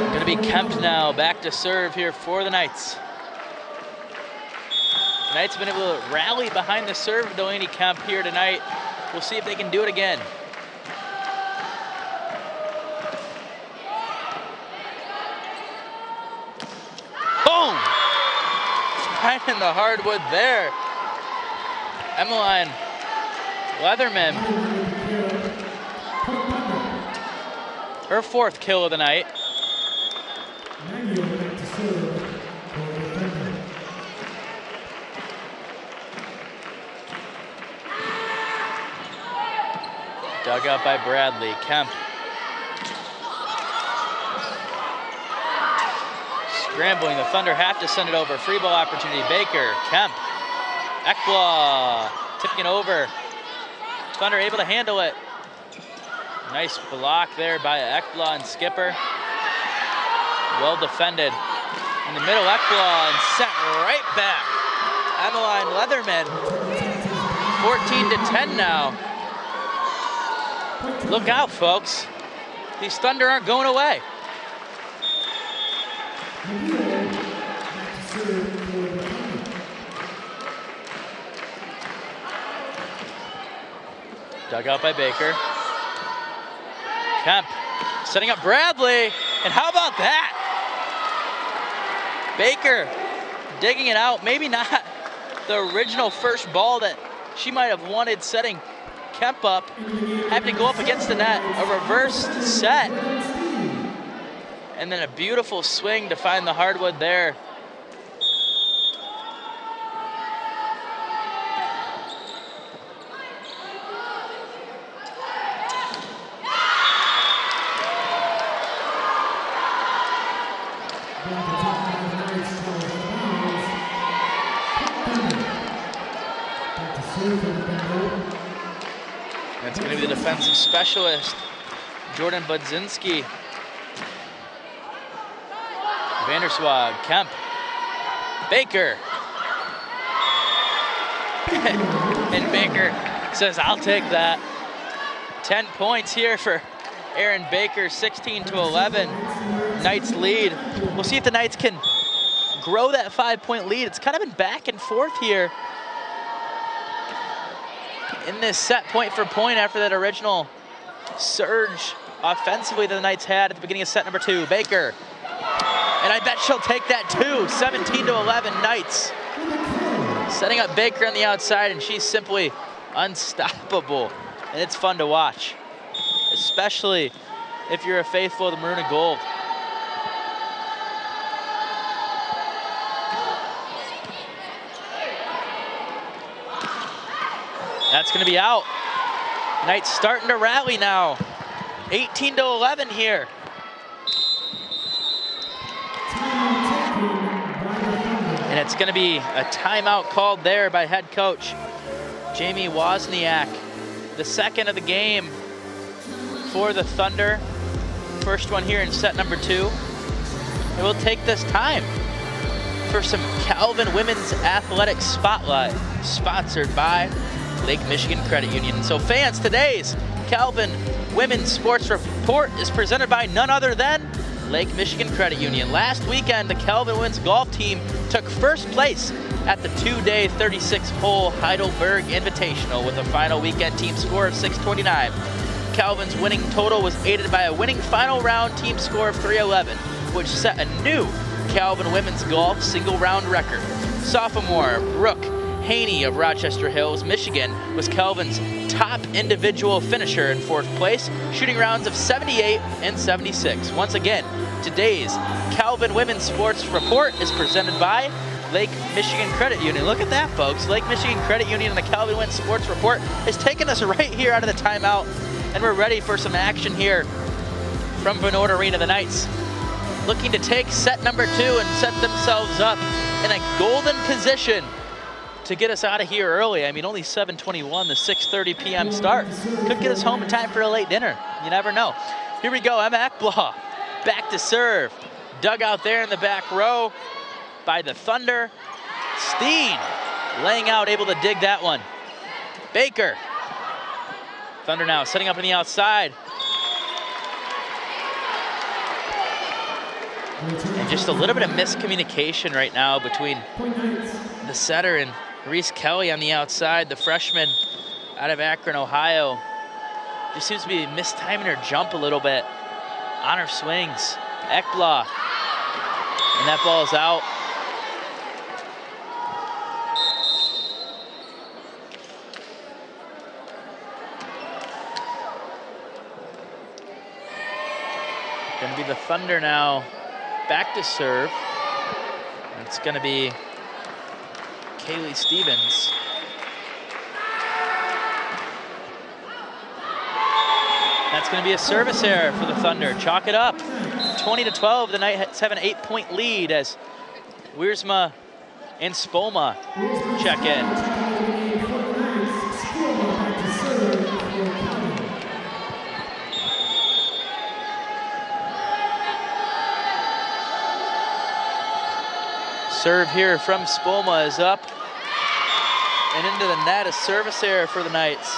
Going to be Kemp now, back to serve here for the Knights. The Knights have been able to rally behind the serve of Delaney Kemp here tonight. We'll see if they can do it again. Boom! Right in the hardwood there. Emmeline Leatherman. Her 4th kill of the night. Dug out by Bradley. Kemp. Scrambling, the Thunder have to send it over. Free ball opportunity, Baker, Kemp. Ekbla tipping it over. Thunder able to handle it. Nice block there by Ekbla and Skipper. Well defended. In the middle, Ekbla, and sent right back. Emmeline Leatherman. 14-10 now. Look out, folks. These Thunder aren't going away. Dug out by Baker. Kemp setting up Bradley, and how about that? Baker digging it out. Maybe not the original first ball that she might have wanted, setting Kemp up, having to go up against the net, a reversed set. And then a beautiful swing to find the hardwood there. That's going to be the defensive specialist, Jordan Budzinski. Vanderswag, Kemp, Baker. And Baker says, I'll take that. 10 points here for Aaron Baker, 16-11. Knights lead. We'll see if the Knights can grow that 5-point lead. It's kind of been back and forth here in this set point for point after that original surge offensively that the Knights had at the beginning of set number 2. Baker. And I bet she'll take that too. 17-11 Knights. Setting up Baker on the outside, and she's simply unstoppable. And it's fun to watch, especially if you're a faithful of the maroon and gold. That's going to be out. Knights starting to rally now. 18-11 here. And it's going to be a timeout called there by head coach Jamie Wozniak. The second of the game for the Thunder. First one here in set number 2. And we'll take this time for some Calvin Women's Athletics Spotlight, sponsored by Lake Michigan Credit Union. So fans, today's Calvin Women's Sports Report is presented by none other than Lake Michigan Credit Union. Last weekend, the Calvin women's golf team took first place at the 2-day 36-hole Heidelberg Invitational with a final weekend team score of 629. Calvin's winning total was aided by a winning final round team score of 311, which set a new Calvin women's golf single round record. Sophomore Brooke Haney of Rochester Hills, Michigan, was Calvin's top individual finisher in 4th place, shooting rounds of 78 and 76. Once again, today's Calvin Women's Sports Report is presented by Lake Michigan Credit Union. Look at that, folks. Lake Michigan Credit Union and the Calvin Women's Sports Report has taken us right here out of the timeout, and we're ready for some action here from Van Noord Arena. The Knights looking to take set number 2 and set themselves up in a golden position to get us out of here early. I mean, only 7:21, the 6:30 p.m. start. Could get us home in time for a late dinner. You never know. Here we go, Emma Ekblaw, back to serve. Dug out there in the back row by the Thunder. Steen laying out, able to dig that one. Baker. Thunder now setting up on the outside. And just a little bit of miscommunication right now between the setter and Reese Kelly on the outside, the freshman out of Akron, Ohio. Just seems to be mistiming her jump a little bit on her swings. Ekblaw, and that ball is out. Gonna be the Thunder now, back to serve. It's gonna be Kaylee Stevens. That's going to be a service error for the Thunder. Chalk it up. 20-12. The Knights have an 8-point lead as Wiersma and Spolma check in. Serve here from Spolma is up. And into the net, a service error for the Knights.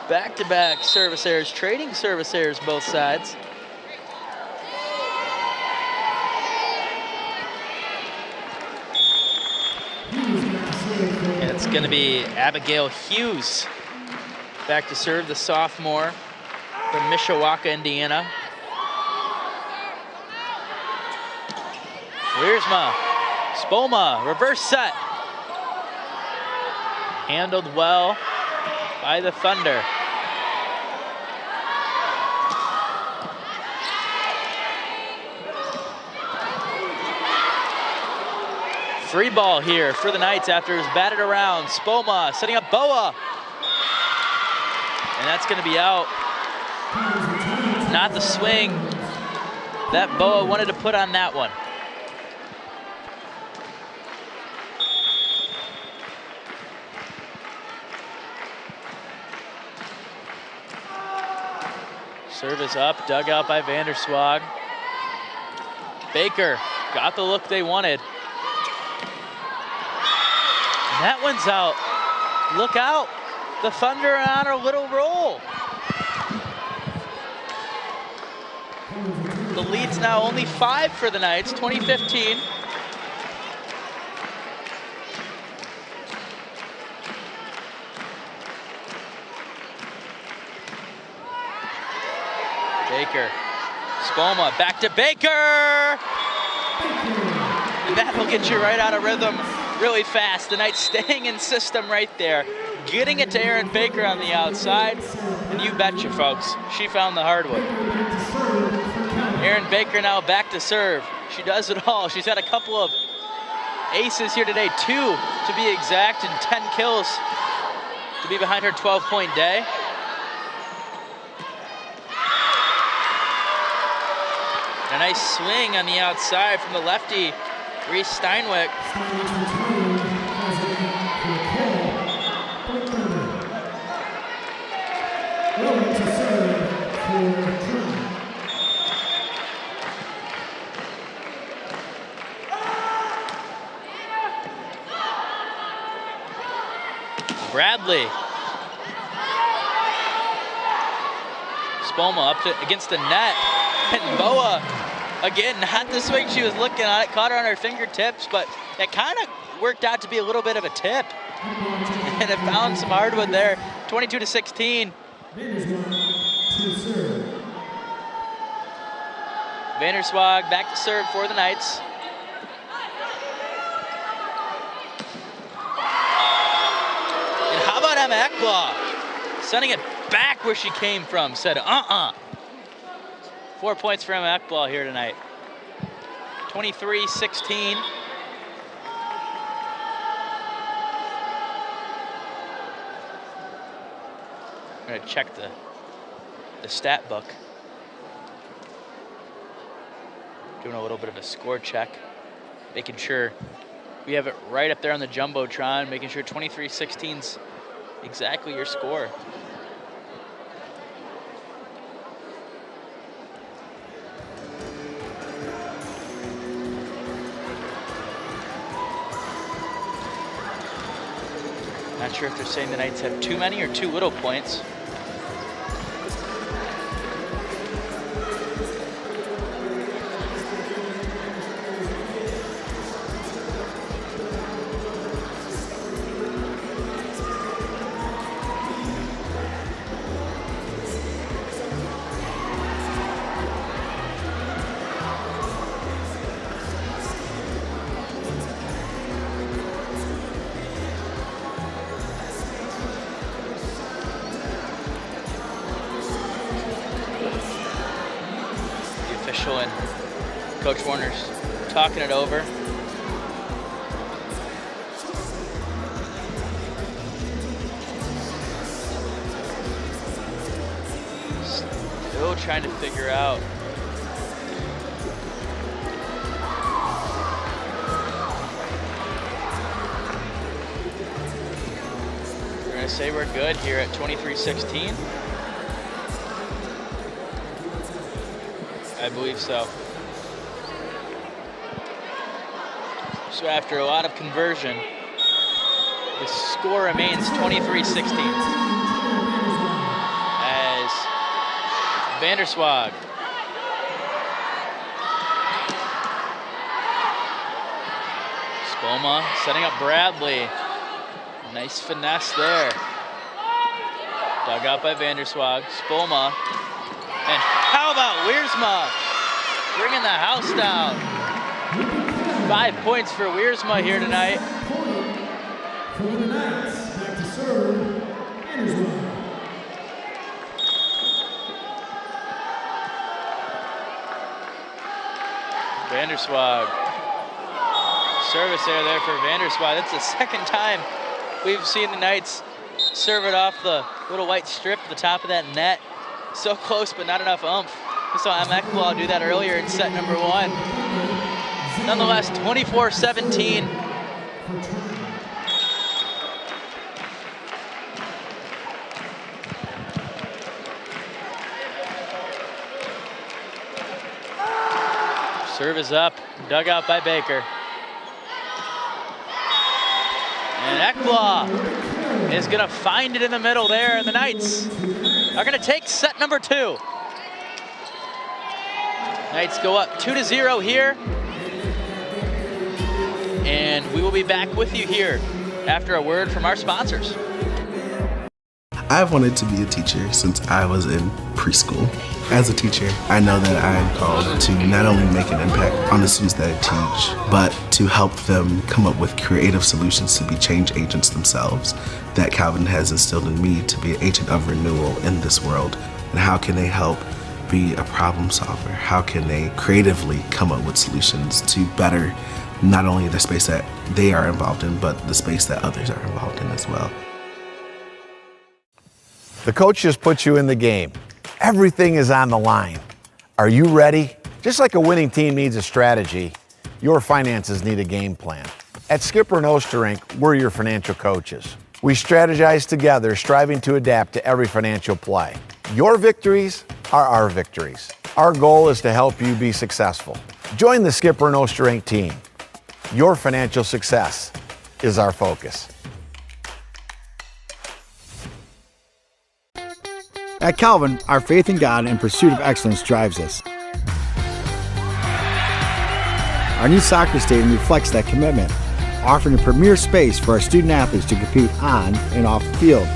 Back-to-back service errors, trading service errors both sides. And it's going to be Abigail Hughes back to serve, the sophomore from Mishawaka, Indiana. Wiersma, Spolma, reverse set. Handled well by the Thunder. Free ball here for the Knights after it was batted around. Spolma setting up Boa. And that's going to be out. Not the swing that Boa wanted to put on that one. Service up, dug out by Vanderswag. Baker got the look they wanted. And that one's out. Look out. The Thunder are on a little roll. The lead's now only 5 for the Knights, 20-15. Baker, Spoma, back to Baker! And that'll get you right out of rhythm really fast. The Knights staying in system right there, getting it to Erin Baker on the outside, and you betcha, folks, she found the hardwood. Erin Baker now back to serve. She does it all. She's had a couple of aces here today, 2 to be exact, and 10 kills to be behind her 12-point day. A nice swing on the outside from the lefty, Reese Steinwick. Bradley. Spoma up to, against the net. And Boa, again, not the swing she was looking at. It caught her on her fingertips, but it kind of worked out to be a little bit of a tip. And it found some hardwood there. 22-16. Vanderswag back to serve for the Knights. And how about Emma Ekblaw? Sending it back where she came from. Said, 4 points for Emma Ekblaw here tonight. 23-16. I'm gonna check the stat book. Doing a little bit of a score check, making sure we have it right up there on the Jumbotron, making sure 23-16's exactly your score. Not sure if they're saying the Knights have too many or too little points. And Coach Warner's talking it over. Still trying to figure out. We're going to say we're good here at 23-16. I believe so. So after a lot of conversion, the score remains 23-16 as Vanderswag Spoma setting up Bradley. Nice finesse there. Dug out by Vanderswag. Spoma. And how about Wiersma bringing the house down? 5 points for Wiersma here tonight. For the Knights, back to serve, Vanderswag. Service there for Vanderswag. That's the second time we've seen the Knights serve it off the little white strip at the top of that net. So close, but not enough oomph. We saw Emma Ekblaw do that earlier in set number 1. Nonetheless, 24-17. Serve is up, dug out by Baker. And Ekblaw is gonna find it in the middle there, and the Knights are gonna take set number 2. Knights go up 2-0 here. And we will be back with you here after a word from our sponsors. I've wanted to be a teacher since I was in preschool. As a teacher, I know that I am called to not only make an impact on the students that I teach, but to help them come up with creative solutions to be change agents themselves that Calvin has instilled in me to be an agent of renewal in this world. And how can they help be a problem solver? How can they creatively come up with solutions to better not only the space that they are involved in, but the space that others are involved in as well? The coach just put you in the game. Everything is on the line. Are you ready? Just like a winning team needs a strategy, your finances need a game plan. At Skipper and Osterink, we're your financial coaches. We strategize together, striving to adapt to every financial play. Your victories are our victories. Our goal is to help you be successful. Join the Skipper and Osterink team. Your financial success is our focus. At Calvin, our faith in God and pursuit of excellence drives us. Our new soccer stadium reflects that commitment, offering a premier space for our student athletes to compete on and off the field.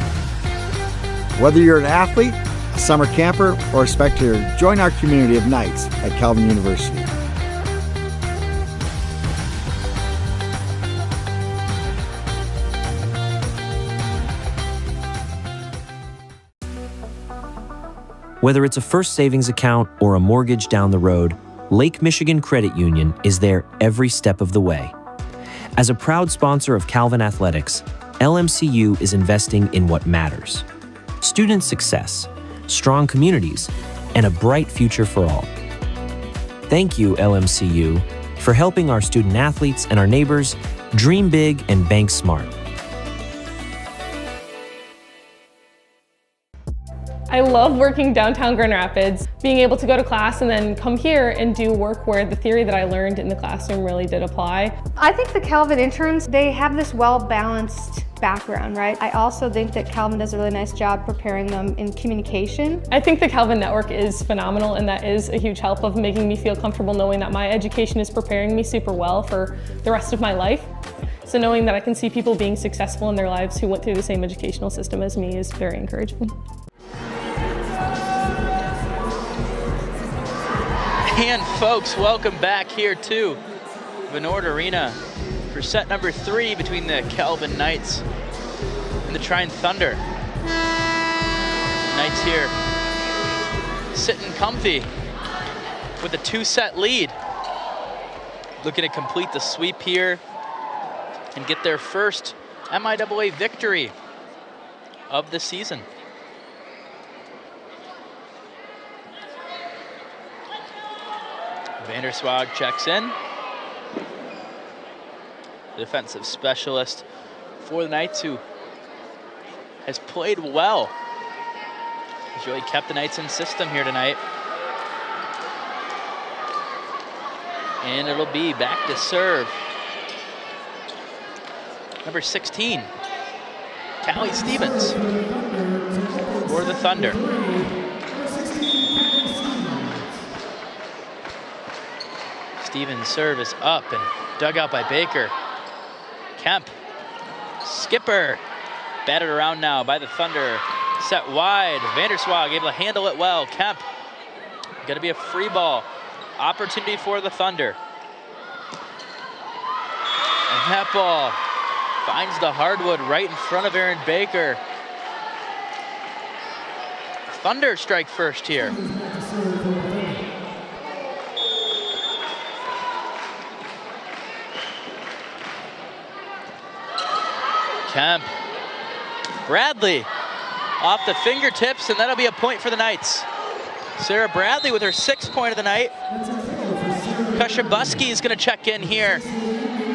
Whether you're an athlete, a summer camper, or a spectator, join our community of Knights at Calvin University. Whether it's a first savings account or a mortgage down the road, Lake Michigan Credit Union is there every step of the way. As a proud sponsor of Calvin Athletics, LMCU is investing in what matters: student success, strong communities, and a bright future for all. Thank you, LMCU, for helping our student athletes and our neighbors dream big and bank smart. I love working downtown Grand Rapids, being able to go to class and then come here and do work where the theory that I learned in the classroom really did apply. I think the Calvin interns, they have this well-balanced background, right? I also think that Calvin does a really nice job preparing them in communication. I think the Calvin network is phenomenal, and that is a huge help of making me feel comfortable knowing that my education is preparing me super well for the rest of my life. So knowing that I can see people being successful in their lives who went through the same educational system as me is very encouraging. And folks, welcome back here to Vennord Arena for set number 3 between the Calvin Knights and the Trine Thunder. Knights here sitting comfy with a 2-set lead. Looking to complete the sweep here and get their first MIAA victory of the season. Vanderswag checks in. The defensive specialist for the Knights, who has played well. He's really kept the Knights in system here tonight. And it'll be back to serve number 16, Callie Stevens for the Thunder. Stevens' serve is up and dug out by Baker. Kemp, Skipper, batted around now by the Thunder. Set wide, Vanderswag able to handle it well. Kemp, gonna be a free ball. Opportunity for the Thunder. And that ball finds the hardwood right in front of Aaron Baker. Thunder strike first here. Kemp, Bradley off the fingertips, and that'll be a point for the Knights. Sarah Bradley with her 6th point of the night. Kushabuski is going to check in here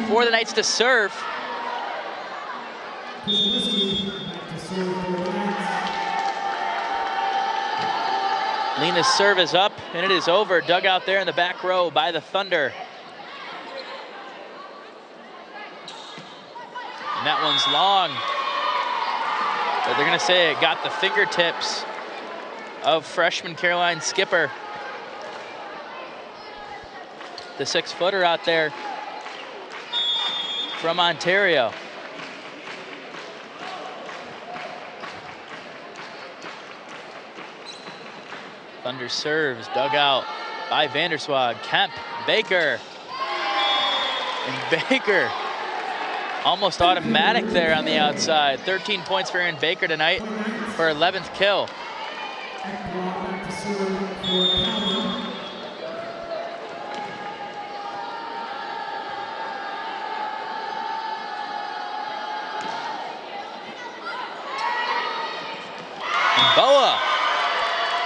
for the Knights to serve. Lena's serve is up, and it is over. Dug out there in the back row by the Thunder. And that one's long. But they're gonna say it got the fingertips of freshman Caroline Skipper. The 6-footer out there from Ontario. Thunder serves, dug out by Vanderswag. Kemp, Baker. And Baker, almost automatic there on the outside. 13 points for Erin Baker tonight for her 11th kill. And Boa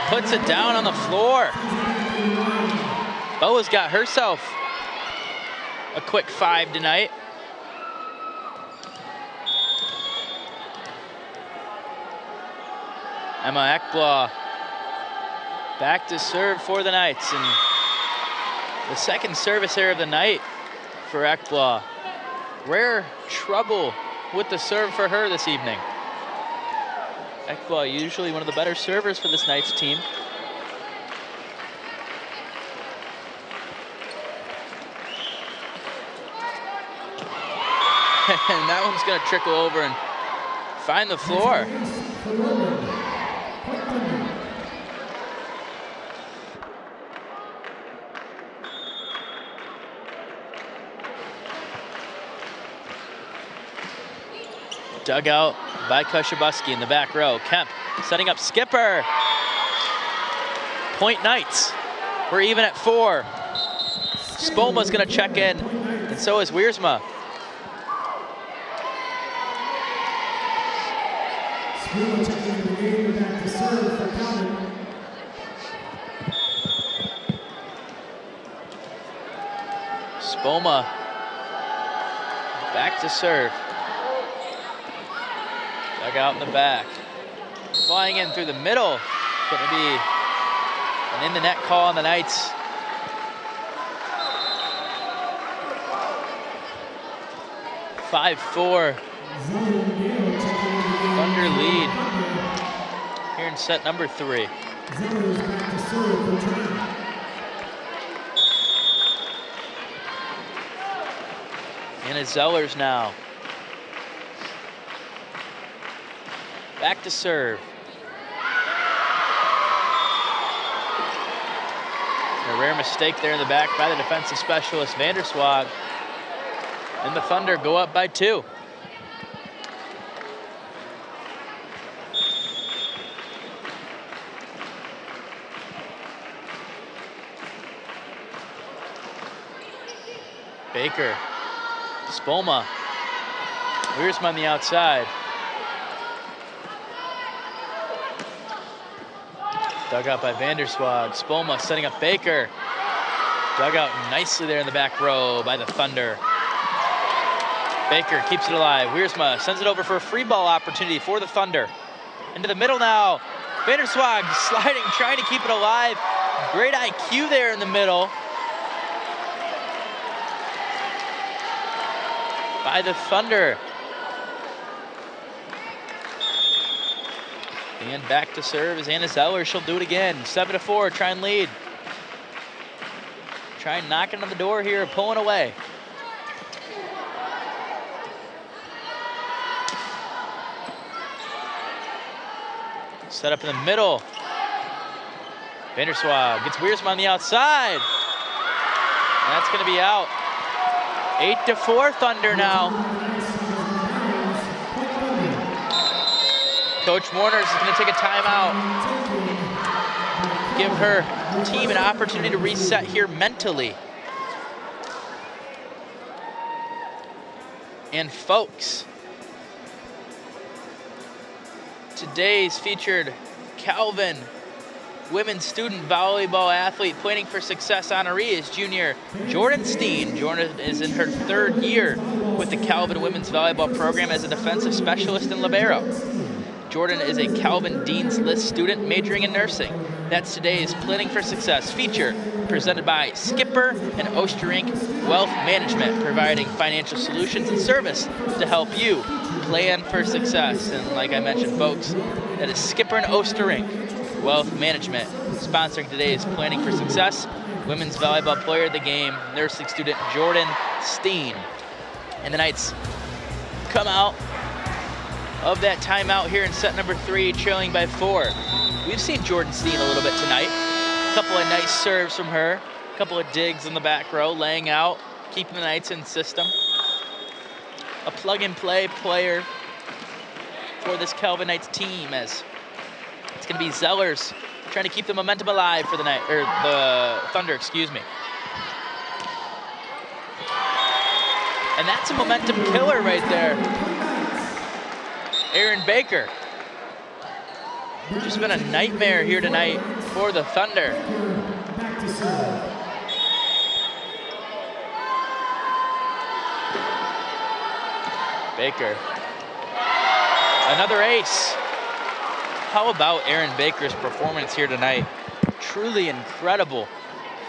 puts it down on the floor. Boa's got herself a quick 5 tonight. Emma Ekblaw back to serve for the Knights, and the second service error of the night for Ekblaw. Rare trouble with the serve for her this evening. Ekblaw usually one of the better servers for this Knights team. And that one's gonna trickle over and find the floor. Dug out by Kushabuski in the back row. Kemp setting up Skipper. Point Knights. We're even at 4. Spoma's gonna check in, and so is Wiersma. Spoma back to serve. Dug out in the back. Flying in through the middle. Gonna be an in the net call on the Knights. (5-4). Thunder lead here in set number 3. Anna Zellers now. Back to serve. A rare mistake there in the back by the defensive specialist, Vanderswag. And the Thunder go up by 2. Baker, Spoma, Wiersma on the outside. Dug out by Vanderswag. Spoma setting up Baker. Dug out nicely there in the back row by the Thunder. Baker keeps it alive. Wiersma sends it over for a free ball opportunity for the Thunder. Into the middle now. Vanderswag sliding, trying to keep it alive. Great IQ there in the middle by the Thunder. And back to serve is Anna Zeller. She'll do it again. 7-4, Trine lead. Trine knocking on the door here, pulling away. Set up in the middle. Vanderswag gets Wiersma on the outside. And that's gonna be out. 8-4 Thunder now. Coach Warner's is going to take a timeout. Give her team an opportunity to reset here mentally. And folks, today's featured Calvin women's student volleyball athlete planning for success honoree is junior Jordan Steen. Jordan is in her 3rd year with the Calvin women's volleyball program as a defensive specialist in libero. Jordan is a Calvin Dean's List student majoring in nursing. That's today's Planning for Success feature, presented by Skipper and Osterink Wealth Management, providing financial solutions and service to help you plan for success. And like I mentioned, folks, that is Skipper and Osterink Wealth Management, sponsoring today's Planning for Success. Women's volleyball player of the game, nursing student Jordan Steen. And the Knights come out of that timeout here in set number 3, trailing by 4. We've seen Jordan Steen a little bit tonight. A couple of nice serves from her, a couple of digs in the back row, laying out, keeping the Knights in system. A plug-and-play player for this Calvin Knights team, as it's going to be Zellers trying to keep the momentum alive for the the Thunder, excuse me. And that's a momentum killer right there. Aaron Baker. Just been a nightmare here tonight for the Thunder. Baker. Another ace. How about Aaron Baker's performance here tonight? Truly incredible.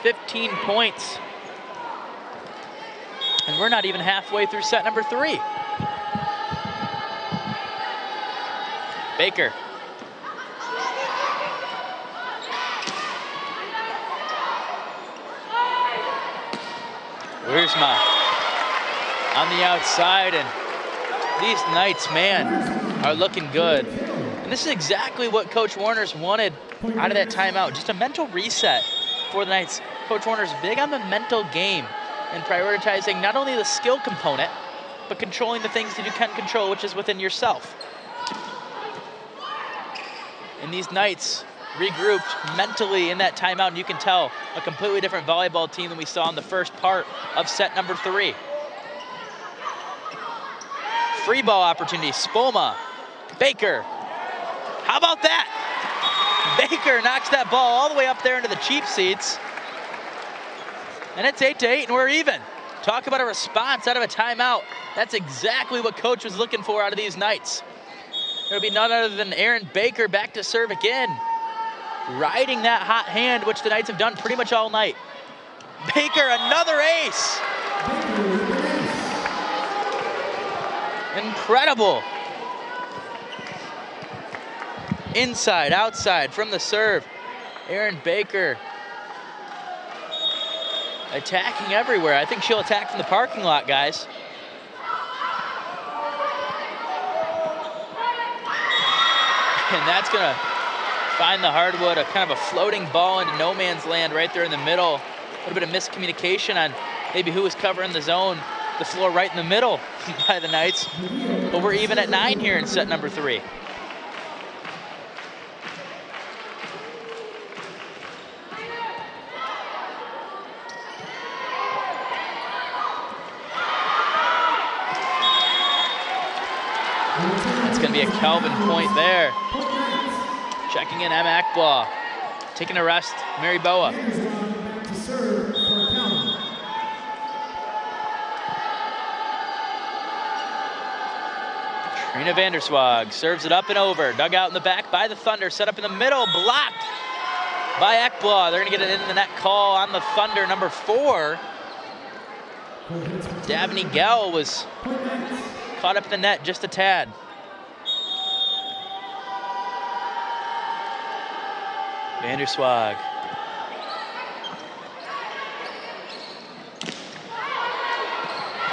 15 points. And we're not even halfway through set number 3. Baker. Wiersma on the outside, and these Knights, man, are looking good. And this is exactly what Coach Warner's wanted out of that timeout. Just a mental reset for the Knights. Coach Warner's big on the mental game and prioritizing not only the skill component, but controlling the things that you can control, which is within yourself. And these Knights regrouped mentally in that timeout, and you can tell a completely different volleyball team than we saw in the first part of set number 3. Free ball opportunity, Spolma, Baker. How about that? Baker knocks that ball all the way up there into the cheap seats. And it's 8-8, and we're even. Talk about a response out of a timeout. That's exactly what Coach was looking for out of these Knights. There'll be none other than Aaron Baker back to serve again. Riding that hot hand, which the Knights have done pretty much all night. Baker, another ace. Incredible. Inside, outside, from the serve. Aaron Baker attacking everywhere. I think she'll attack from the parking lot, guys. And that's gonna find the hardwood, a kind of a floating ball into no man's land right there in the middle. A little bit of miscommunication on maybe who was covering the zone, the floor right in the middle by the Knights. But we're even at 9 here in set number 3. It's going to be a Calvin point there. Checking in Emma Ekblaw. Taking a rest, Mary Boa. Trina Vanderswag serves it up and over. Dug out in the back by the Thunder. Set up in the middle. Blocked by Ekblaw. They're going to get it in the net call on the Thunder, number 4. Davney Gell was caught up in the net just a tad. Vanderswag.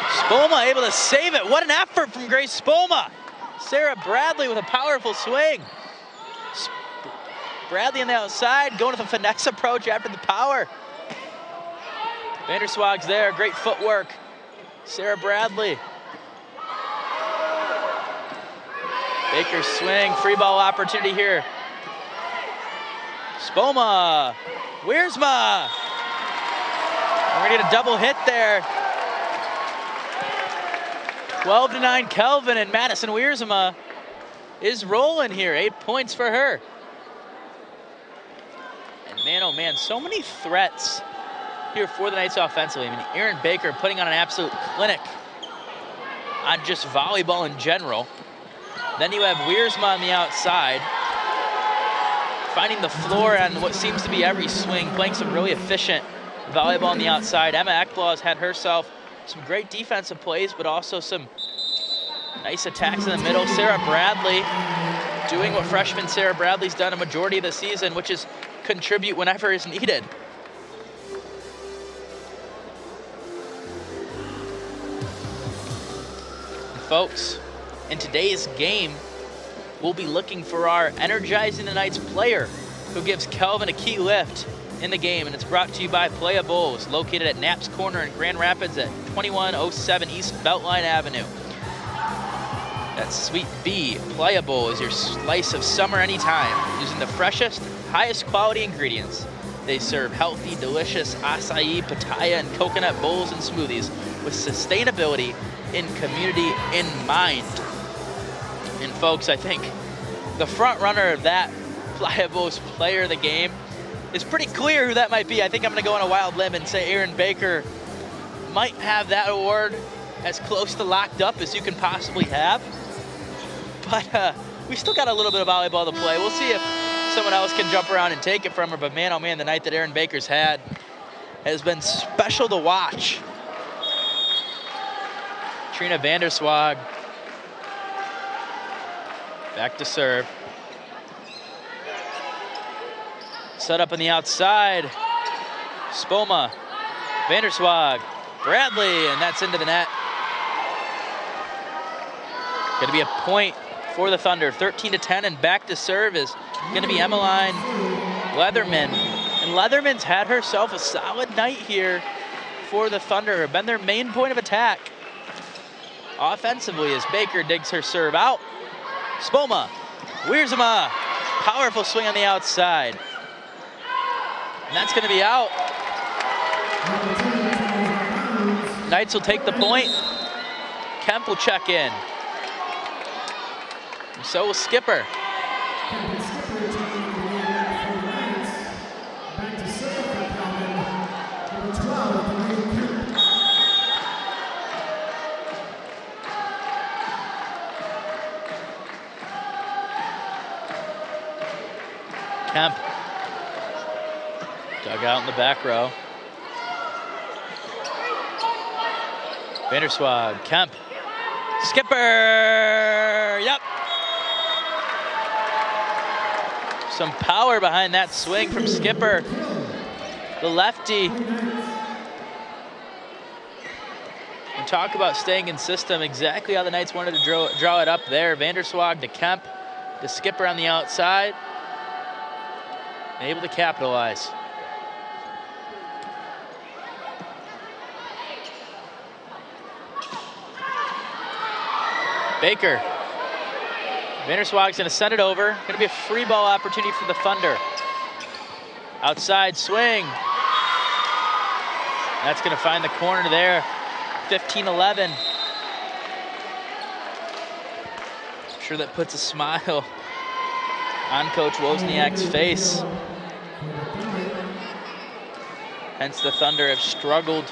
Spolma able to save it. What an effort from Grace Spolma. Sarah Bradley with a powerful swing. Bradley on the outside, going with a finesse approach after the power. Vanderswag's there, great footwork. Sarah Bradley. Baker's swing, free ball opportunity here. Spolma, Wiersma. We're gonna get a double hit there. 12-9 Kelvin, and Madison Wiersma is rolling here. 8 points for her. And man, oh man, so many threats here for the Knights offensively. I mean, Aaron Baker putting on an absolute clinic on just volleyball in general. Then you have Wiersma on the outside, finding the floor on what seems to be every swing, playing some really efficient volleyball on the outside. Emma Ekblad has had herself some great defensive plays, but also some nice attacks in the middle. Sarah Bradley doing what freshman Sarah Bradley's done a majority of the season, which is contribute whenever is needed. And folks, in today's game, we'll be looking for our Energizing the Nights player who gives Kelvin a key lift in the game, and it's brought to you by Playa Bowls, located at Knapp's Corner in Grand Rapids at 2107 East Beltline Avenue. That's Suite B. Playa Bowl is your slice of summer anytime, using the freshest, highest quality ingredients. They serve healthy, delicious acai, pitaya, and coconut bowls and smoothies with sustainability and community in mind. And folks, I think the front runner of that Playa Bowls player of the game is pretty clear who that might be. I think I'm gonna go on a wild limb and say Erin Baker might have that award as close to locked up as you can possibly have. But we still got a little bit of volleyball to play. We'll see if someone else can jump around and take it from her. But man, oh man, the night that Erin Baker's had has been special to watch. Trine Vanderswag back to serve. Set up on the outside. Spoma, Vanderswag, Bradley, and that's into the net. Gonna be a point for the Thunder, 13-10, and back to serve is gonna be Emmeline Leatherman. And Leatherman's had herself a solid night here for the Thunder, been their main point of attack offensively as Baker digs her serve out. Spoma, Wiersma, powerful swing on the outside. And that's gonna be out. Knights will take the point. Kemp will check in. And so will Skipper. Kemp. Dug out in the back row. Vanderswag, Kemp, Skipper, yep. Some power behind that swing from Skipper, the lefty. And talk about staying in system, exactly how the Knights wanted to draw it up there. Vanderswag to Kemp, to Skipper on the outside, and able to capitalize. Baker. Vanderswag's gonna send it over. Gonna be a free ball opportunity for the Thunder. Outside swing. That's gonna find the corner there. 15-11. I'm sure that puts a smile on Coach Wozniak's face. Hence the Thunder have struggled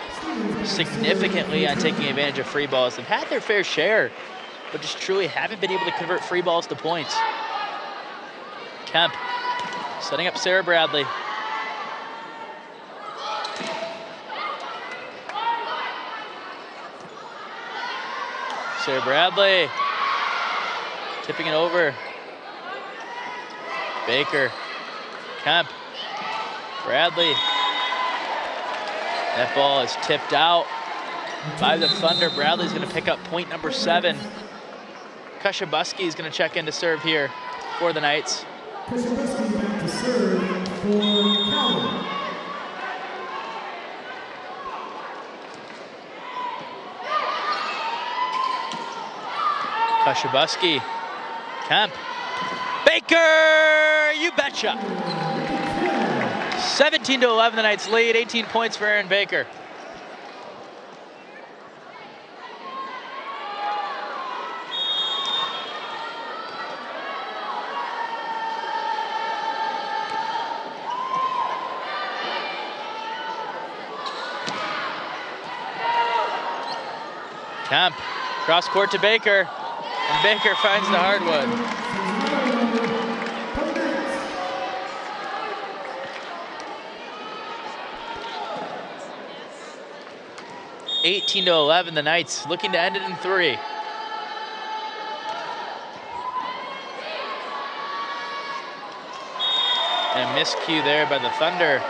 significantly on taking advantage of free balls. They've had their fair share, but just truly haven't been able to convert free balls to points. Kemp setting up Sarah Bradley. Sarah Bradley tipping it over. Baker, Kemp, Bradley. That ball is tipped out by the Thunder. Bradley's gonna pick up point number 7. Kushabuski is going to check in to serve here for the Knights. Kushabuski back to serve for Calvin. Kushabuski, Kemp, Baker, you betcha. 17-11, the Knights lead, 18 points for Erin Baker. Kemp, cross court to Baker. And Baker finds the hardwood. 18-11, the Knights looking to end it in 3. And miscue there by the Thunder.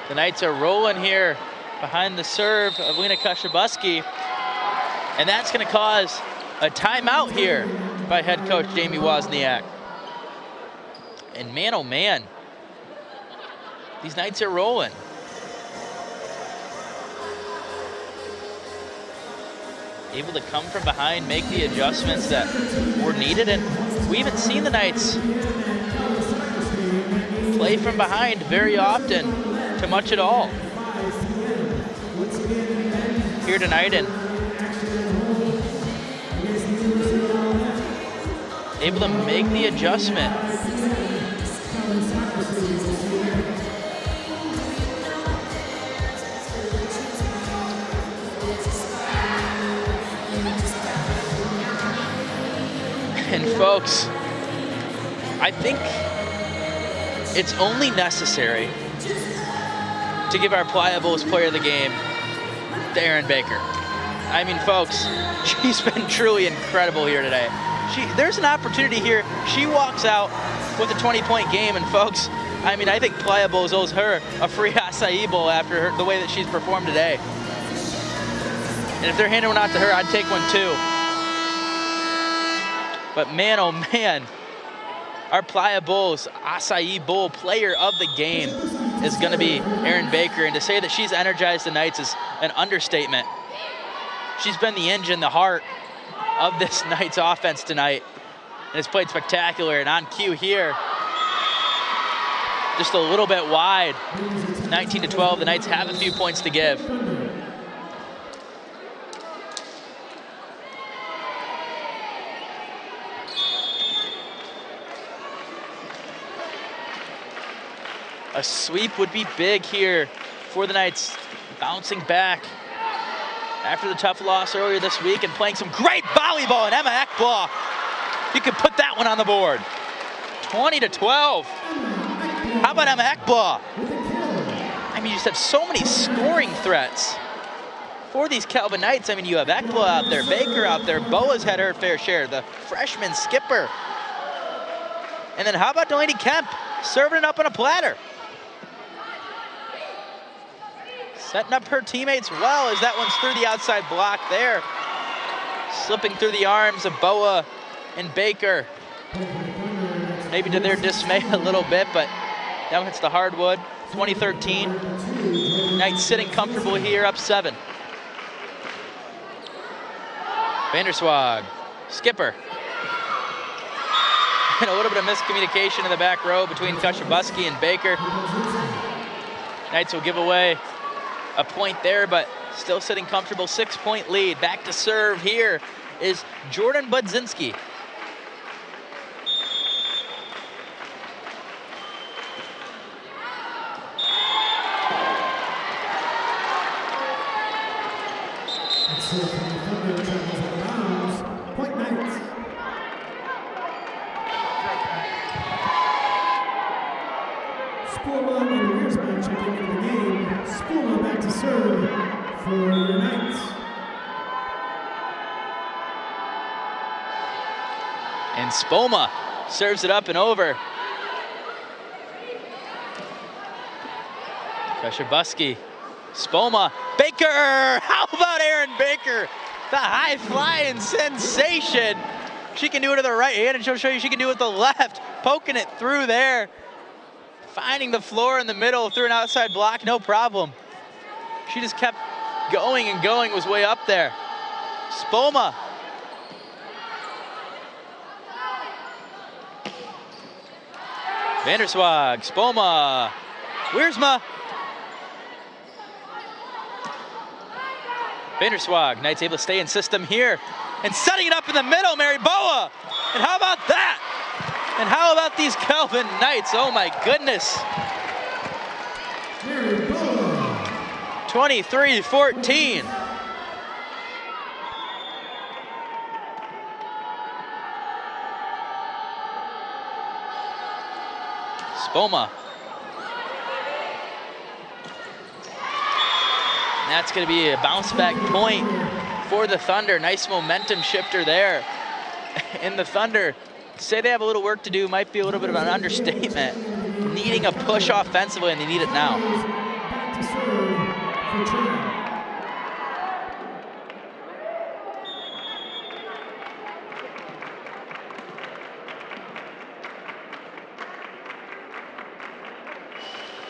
The Knights are rolling here behind the serve of Lena Kashabuski. And that's gonna cause a timeout here by head coach Jamie Wozniak. And man, oh man, these Knights are rolling. Able to come from behind, make the adjustments that were needed, and we haven't seen the Knights play from behind very often to much at all here tonight, and able to make the adjustment. And folks, I think it's only necessary to give our Pliables player of the game to Erin Baker. I mean, folks, she's been truly incredible here today. There's an opportunity here. She walks out with a 20-point game, and folks, I mean, I think Pliables owes her a free acai bowl after the way that she's performed today. And if they're handing one out to her, I'd take one too. But man, oh man, our Pliables acai bowl player of the game is going to be Erin Baker. And to say that she's energized the Knights is an understatement. She's been the engine, the heart of this Knights offense tonight, and has played spectacular. And on cue here, just a little bit wide, 19-12. The Knights have a few points to give. A sweep would be big here for the Knights, bouncing back after the tough loss earlier this week and playing some great volleyball. And Emma Ekblaw, you can put that one on the board. 20-12. How about Emma Ekblaw? I mean, you just have so many scoring threats for these Calvin Knights. I mean, you have Ekblaw out there, Baker out there, Boa's had her fair share, the freshman skipper. And then how about Delaney Kemp serving it up on a platter? Setting up her teammates well as that one's through the outside block there. Slipping through the arms of Boa and Baker. Maybe to their dismay a little bit, but that one hits the hardwood. 20-13. Knights sitting comfortable here, up 7. Vanderswag, skipper. And a little bit of miscommunication in the back row between Kashabuski and Baker. Knights will give away a point there, but still sitting comfortable. 6-point lead. Back to serve here is Jordan Budzinski. Point Knights. Spoolman and Wiersma checking into the game. Spoolman back to serve for your Knights. And Spoma serves it up and over. Kashabuski, Spoma, Baker! How about Erin Baker? The high-flying sensation. She can do it with the right hand, and she'll show you she can do it with the left. Poking it through there. Finding the floor in the middle through an outside block, no problem. She just kept going and going, was way up there. Spoma. Vanderswag, Spoma, Wiersma. Vanderswag, Knights able to stay in system here. And setting it up in the middle, Mary Boa. And how about that? And how about these Calvin Knights? Oh my goodness. 23-14. Spoma. And that's going to be a bounce back point for the Thunder. Nice momentum shifter there. And the Thunder, say they have a little work to do, might be a little bit of an understatement. Needing a push offensively, and they need it now.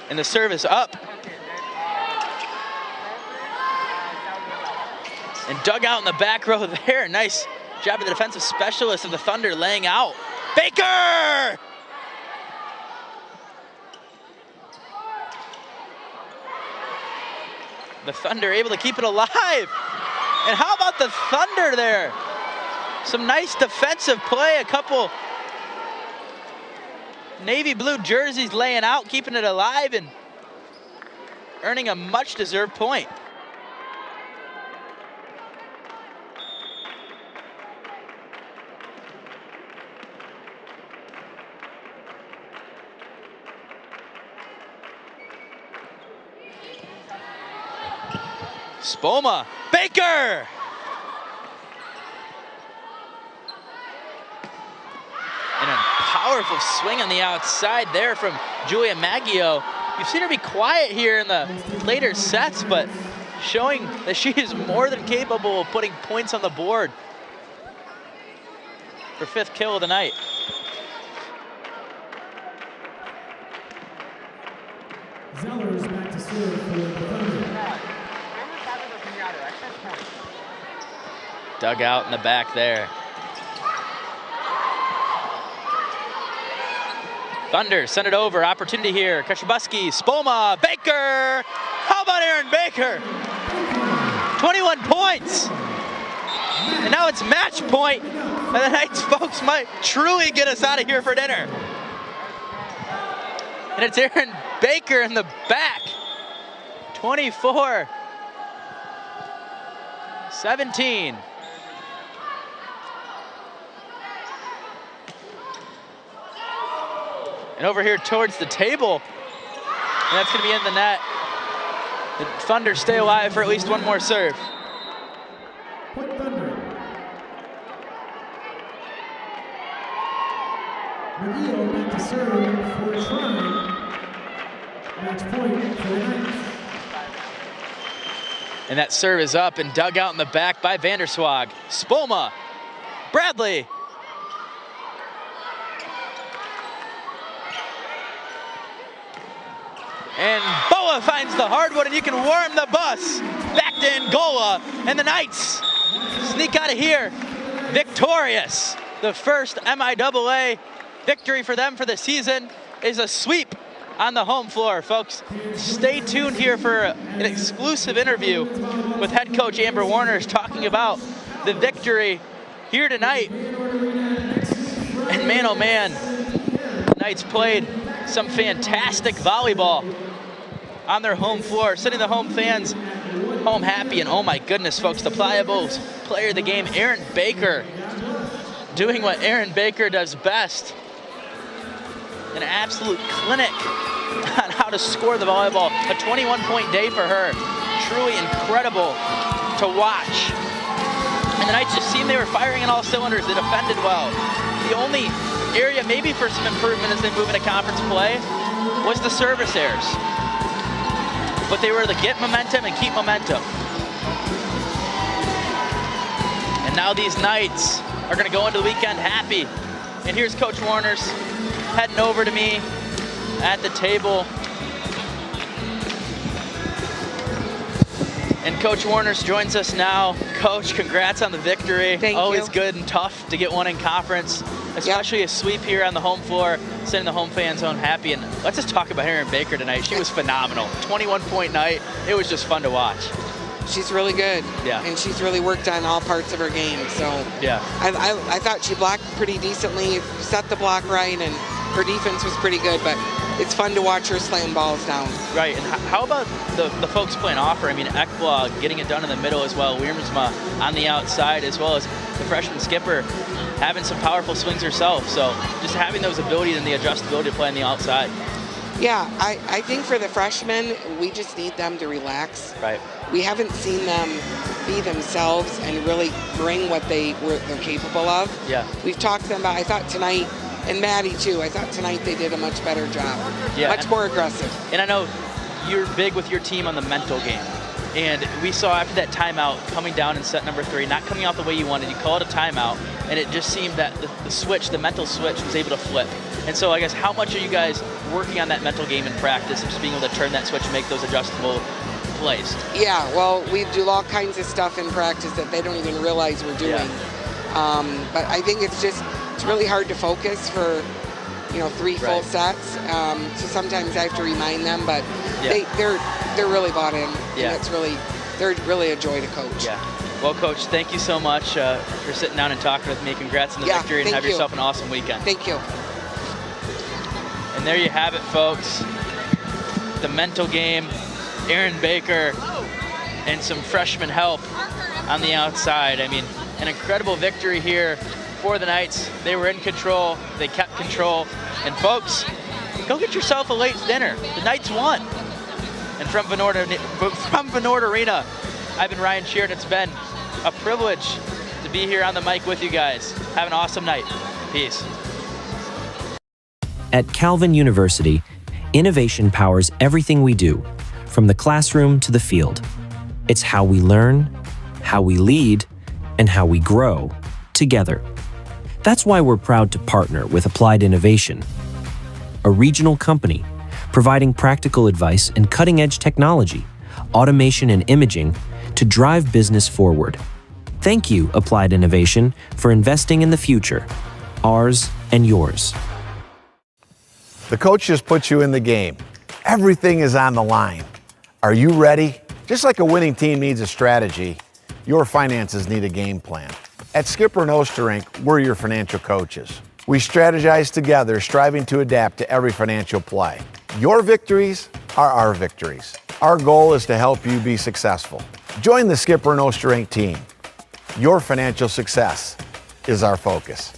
And the serve is up. And dug out in the back row there. Nice job of the defensive specialist of the Thunder laying out. Baker! The Thunder able to keep it alive. And how about the Thunder there? Some nice defensive play. A couple navy blue jerseys laying out, keeping it alive and earning a much-deserved point. Spoma, Baker! And a powerful swing on the outside there from Julia Maggio. You've seen her be quiet here in the later sets, but showing that she is more than capable of putting points on the board. Her 5th kill of the night. Zeller's back to serve for the Thunder. Dug out in the back there. Thunder send it over, opportunity here. Kashibuski, Spoma, Baker! How about Aaron Baker? 21 points! And now it's match point. And the Knights folks might truly get us out of here for dinner. And it's Aaron Baker in the back. 24-17. And over here towards the table, and that's going to be in the net. The Thunder stay alive for at least one more serve. Point Thunder. McGee back to serve for Trine. Match point for the Knights. And that serve is up and dug out in the back by Vanderswag. Spoma, Bradley. And Boa finds the hardwood, and you can warm the bus back to Angola. And the Knights sneak out of here victorious. The first MIAA victory for them for the season is a sweep on the home floor, folks. Stay tuned here for an exclusive interview with head coach Amber Warner talking about the victory here tonight. And man, oh man, the Knights played some fantastic volleyball on their home floor, sending the home fans home happy. And oh my goodness, folks, the Pliables player of the game, Aaron Baker, doing what Aaron Baker does best. An absolute clinic on how to score the volleyball. A 21-point day for her. Truly incredible to watch. And the Knights just seemed they were firing on all cylinders. They defended well. The only area maybe for some improvement as they move into conference play was the service errors. But they were to get momentum and keep momentum. And now these Knights are going to go into the weekend happy. And here's Coach Warner's heading over to me at the table. And Coach Warner's joins us now. Coach, congrats on the victory. Thank you. Always good and tough to get one in conference, especially a sweep here on the home floor, sending the home fans home happy. And let's just talk about Aaron Baker tonight. She was phenomenal. 21-point night. It was just fun to watch. She's really good. Yeah. And she's really worked on all parts of her game. So yeah, I thought she blocked pretty decently, set the block right, and her defense was pretty good. But it's fun to watch her slam balls down. Right, and how about the folks playing offer? I mean, Ekblad getting it done in the middle as well, Wiersma on the outside, as well as the freshman skipper having some powerful swings herself. So just having those abilities and the adjustability to play on the outside. Yeah, I think for the freshmen, we just need them to relax. Right. We haven't seen them be themselves and really bring what they're capable of. Yeah. We've talked to them about, I thought tonight, and Maddie too, I thought tonight they did a much better job. Yeah, much more aggressive. And I know you're big with your team on the mental game. And we saw after that timeout, coming down in set number 3, not coming out the way you wanted, you call it a timeout, and it just seemed that the switch, the mental switch, was able to flip. And so I guess how much are you guys working on that mental game in practice and just being able to turn that switch and make those adjustable plays? Yeah, well, we do all kinds of stuff in practice that they don't even realize we're doing. Yeah. But I think it's really hard to focus for 3 full sets. So sometimes I have to remind them, but they're really bought in. Yeah. And they're really a joy to coach. Yeah. Well, Coach, thank you so much for sitting down and talking with me. Congrats on the victory, and have yourself an awesome weekend. Thank you. And there you have it, folks. The mental game, Aaron Baker, and some freshman help on the outside. I mean, an incredible victory here for the Knights. They were in control. They kept control. And folks, go get yourself a late dinner. The Knights won. And from Vennord Arena, I've been Ryan Sheard. It's been a privilege to be here on the mic with you guys. Have an awesome night. Peace. At Calvin University, innovation powers everything we do, from the classroom to the field. It's how we learn, how we lead, and how we grow together. That's why we're proud to partner with Applied Innovation, a regional company providing practical advice and cutting-edge technology, automation and imaging to drive business forward. Thank you, Applied Innovation, for investing in the future, ours and yours. The coach just put you in the game. Everything is on the line. Are you ready? Just like a winning team needs a strategy, your finances need a game plan. At Skipper and Osterink, we're your financial coaches. We strategize together, striving to adapt to every financial play. Your victories are our victories. Our goal is to help you be successful. Join the Skipper and Osterink team. Your financial success is our focus.